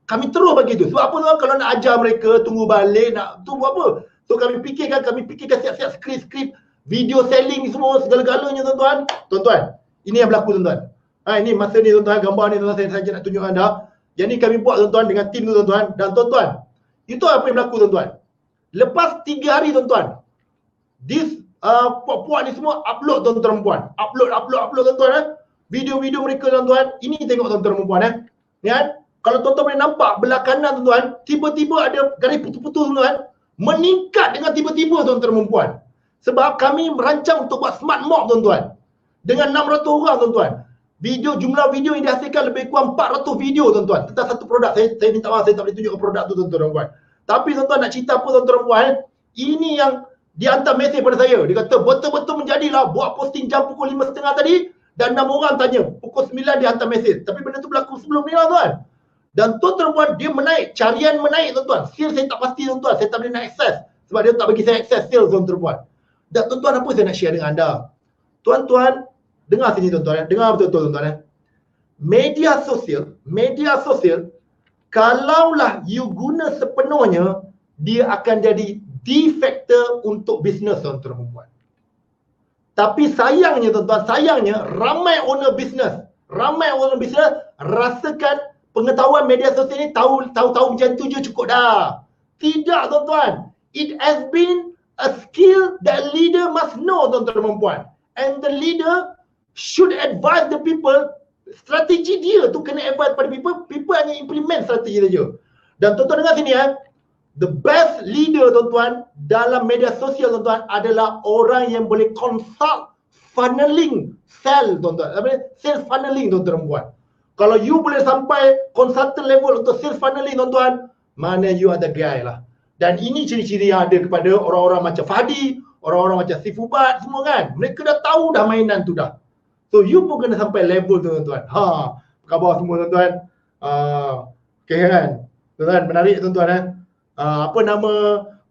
Kami terus bagi tu. Sebab apa tuan, kalau nak ajar mereka, tunggu balik, nak tu buat apa? So kami fikirkan siap-siap skrip-skrip, video selling semua, segala-galanya tuan-tuan. Tuan-tuan, ini yang berlaku tuan-tuan. Ini masa ni tuan-tuan, gambar ni tuan-tuan, saya saja nak tunjuk anda. Yang ni kami buat tuan-tuan dengan tim tu tuan-tuan. Dan tuan-tuan, itu apa yang berlaku tuan-tuan. Lepas 3 hari tuan-tuan, this puak-puak ni semua upload tuan-tuan perempuan. Upload tuan-tuan video-video mereka tuan-tuan. Ini tengok tuan-tuan perempuan kan? Kalau tuan-tuan boleh nampak belah kanan tuan-tuan, tiba-tiba ada garis putus-putus tuan-tuan, meningkat dengan tiba-tiba tuan-tuan perempuan. Sebab kami merancang untuk buat smart mob tuan-tuan. Dengan 600 orang tuan-tuan. Jumlah video yang dihasilkan lebih kurang 400 video tuan-tuan. Tentang satu produk. Saya minta maaf, saya tak boleh tunjukkan produk tu tuan-tuan perempuan. Tapi tuan-tuan nak cerita apa tuan-tuan perempuan, ini yang dia hantar mesej pada saya. Dia kata betul-betul menjadilah buat posting jam pukul 5.30 tadi dan 6 orang tanya. Pukul 9 dia hantar mesej. Tapi benda tu berlaku sebelum ni lah tuan. Dan tuan-tuan perempuan dia menaik. Carian menaik tuan-tuan. Sales saya tak pasti tuan-tuan. Saya tak boleh nak akses. Sebab dia tak bagi saya akses sales tuan-tuan perempuan. Dan tuan-tuan apa saya nak share dengan anda? Tuan-tuan, dengar sini tuan-tuan. Dengar betul-betul tuan-tuan. Media sosial, kalaulah you guna sepenuhnya, dia akan jadi de factor untuk bisnes tuan-tuan perempuan. Tapi sayangnya tuan-tuan, ramai owner bisnes rasakan pengetahuan media sosial ni tahu macam tu je cukup dah. Tidak tuan-tuan. It has been a skill that leader must know tuan-tuan perempuan. And the leader should advise the people. Strategi dia tu kena advise pada people hanya implement strategi saja. Dan tuan-tuan dengar sini the best leader tuan-tuan dalam media sosial tuan-tuan adalah orang yang boleh consult funneling sell tuan-tuan. Sales funneling tuan-tuan perempuan. Kalau you boleh sampai consultant level untuk sales funneling tuan-tuan, mana you ada guy lah. Dan ini ciri-ciri yang ada kepada orang-orang macam Fadi, orang-orang macam Si Fubat semua kan. Mereka dah tahu dah mainan tu dah. So you pun kena sampai level tu tuan-tuan. Apa khabar semua tuan-tuan? Okay kan? Tuan-tuan menarik tuan-tuan apa nama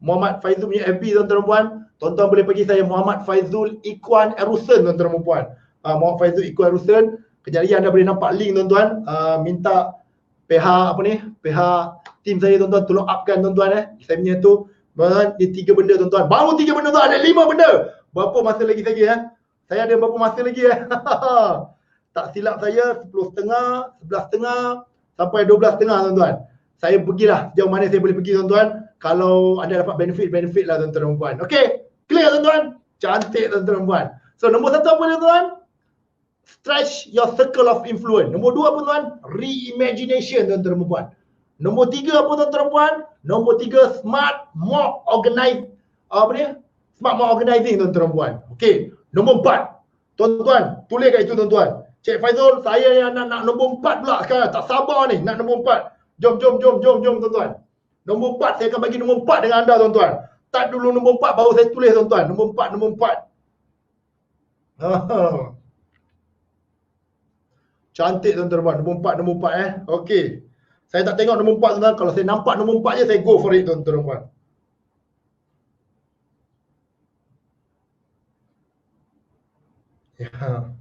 Muhammad Faizul punya FB tuan-tuan perempuan? Tuan-tuan boleh pergi saya Muhammad Faizul Ikhwan Erusen tuan-tuan perempuan. Muhammad Faizul Ikhwan Erusen. Kejap lagi anda boleh nampak link tuan-tuan. Minta PH tim saya tuan-tuan tolong upkan tuan-tuan Saya punya tu dia 3 benda tuan-tuan. Baru 3 benda tuan, ada 5 benda. Berapa masa lagi saya ada berapa masa lagi Tak silap saya 10.30, 11.30 sampai 12.30 tuan-tuan. Saya pergilah sejauh mana saya boleh pergi tuan-tuan. Kalau anda dapat benefit lah tuan-tuan perempuan. Okey, clear tuan-tuan? Cantik tuan-tuan perempuan. So nombor 1 apa tuan-tuan? Stretch your circle of influence. Nombor 2 apa tuan? Reimagination tuan-tuan perempuan. Nombor 3 apa tuan-tuan perempuan? Nombor 3 smart mob organize smart mob organizing tuan-tuan perempuan. Okey, nombor 4. Tuan-tuan, tulis kat itu tuan-tuan. Cik Faizul, saya yang nak nombor 4 pula sekarang. Tak sabar ni nak nombor 4. Jom tuan-tuan. Nombor 4 saya akan bagi nombor 4 dengan anda tuan-tuan. Tak dulu nombor 4 baru saya tulis tuan-tuan. Nombor 4. Cantik tuan-tuan. Nombor 4 Okey. Saya tak tengok nombor 4 tuan-tuan. Kalau saya nampak nombor 4 je, saya go for it tuan-tuan dan puan. Ya.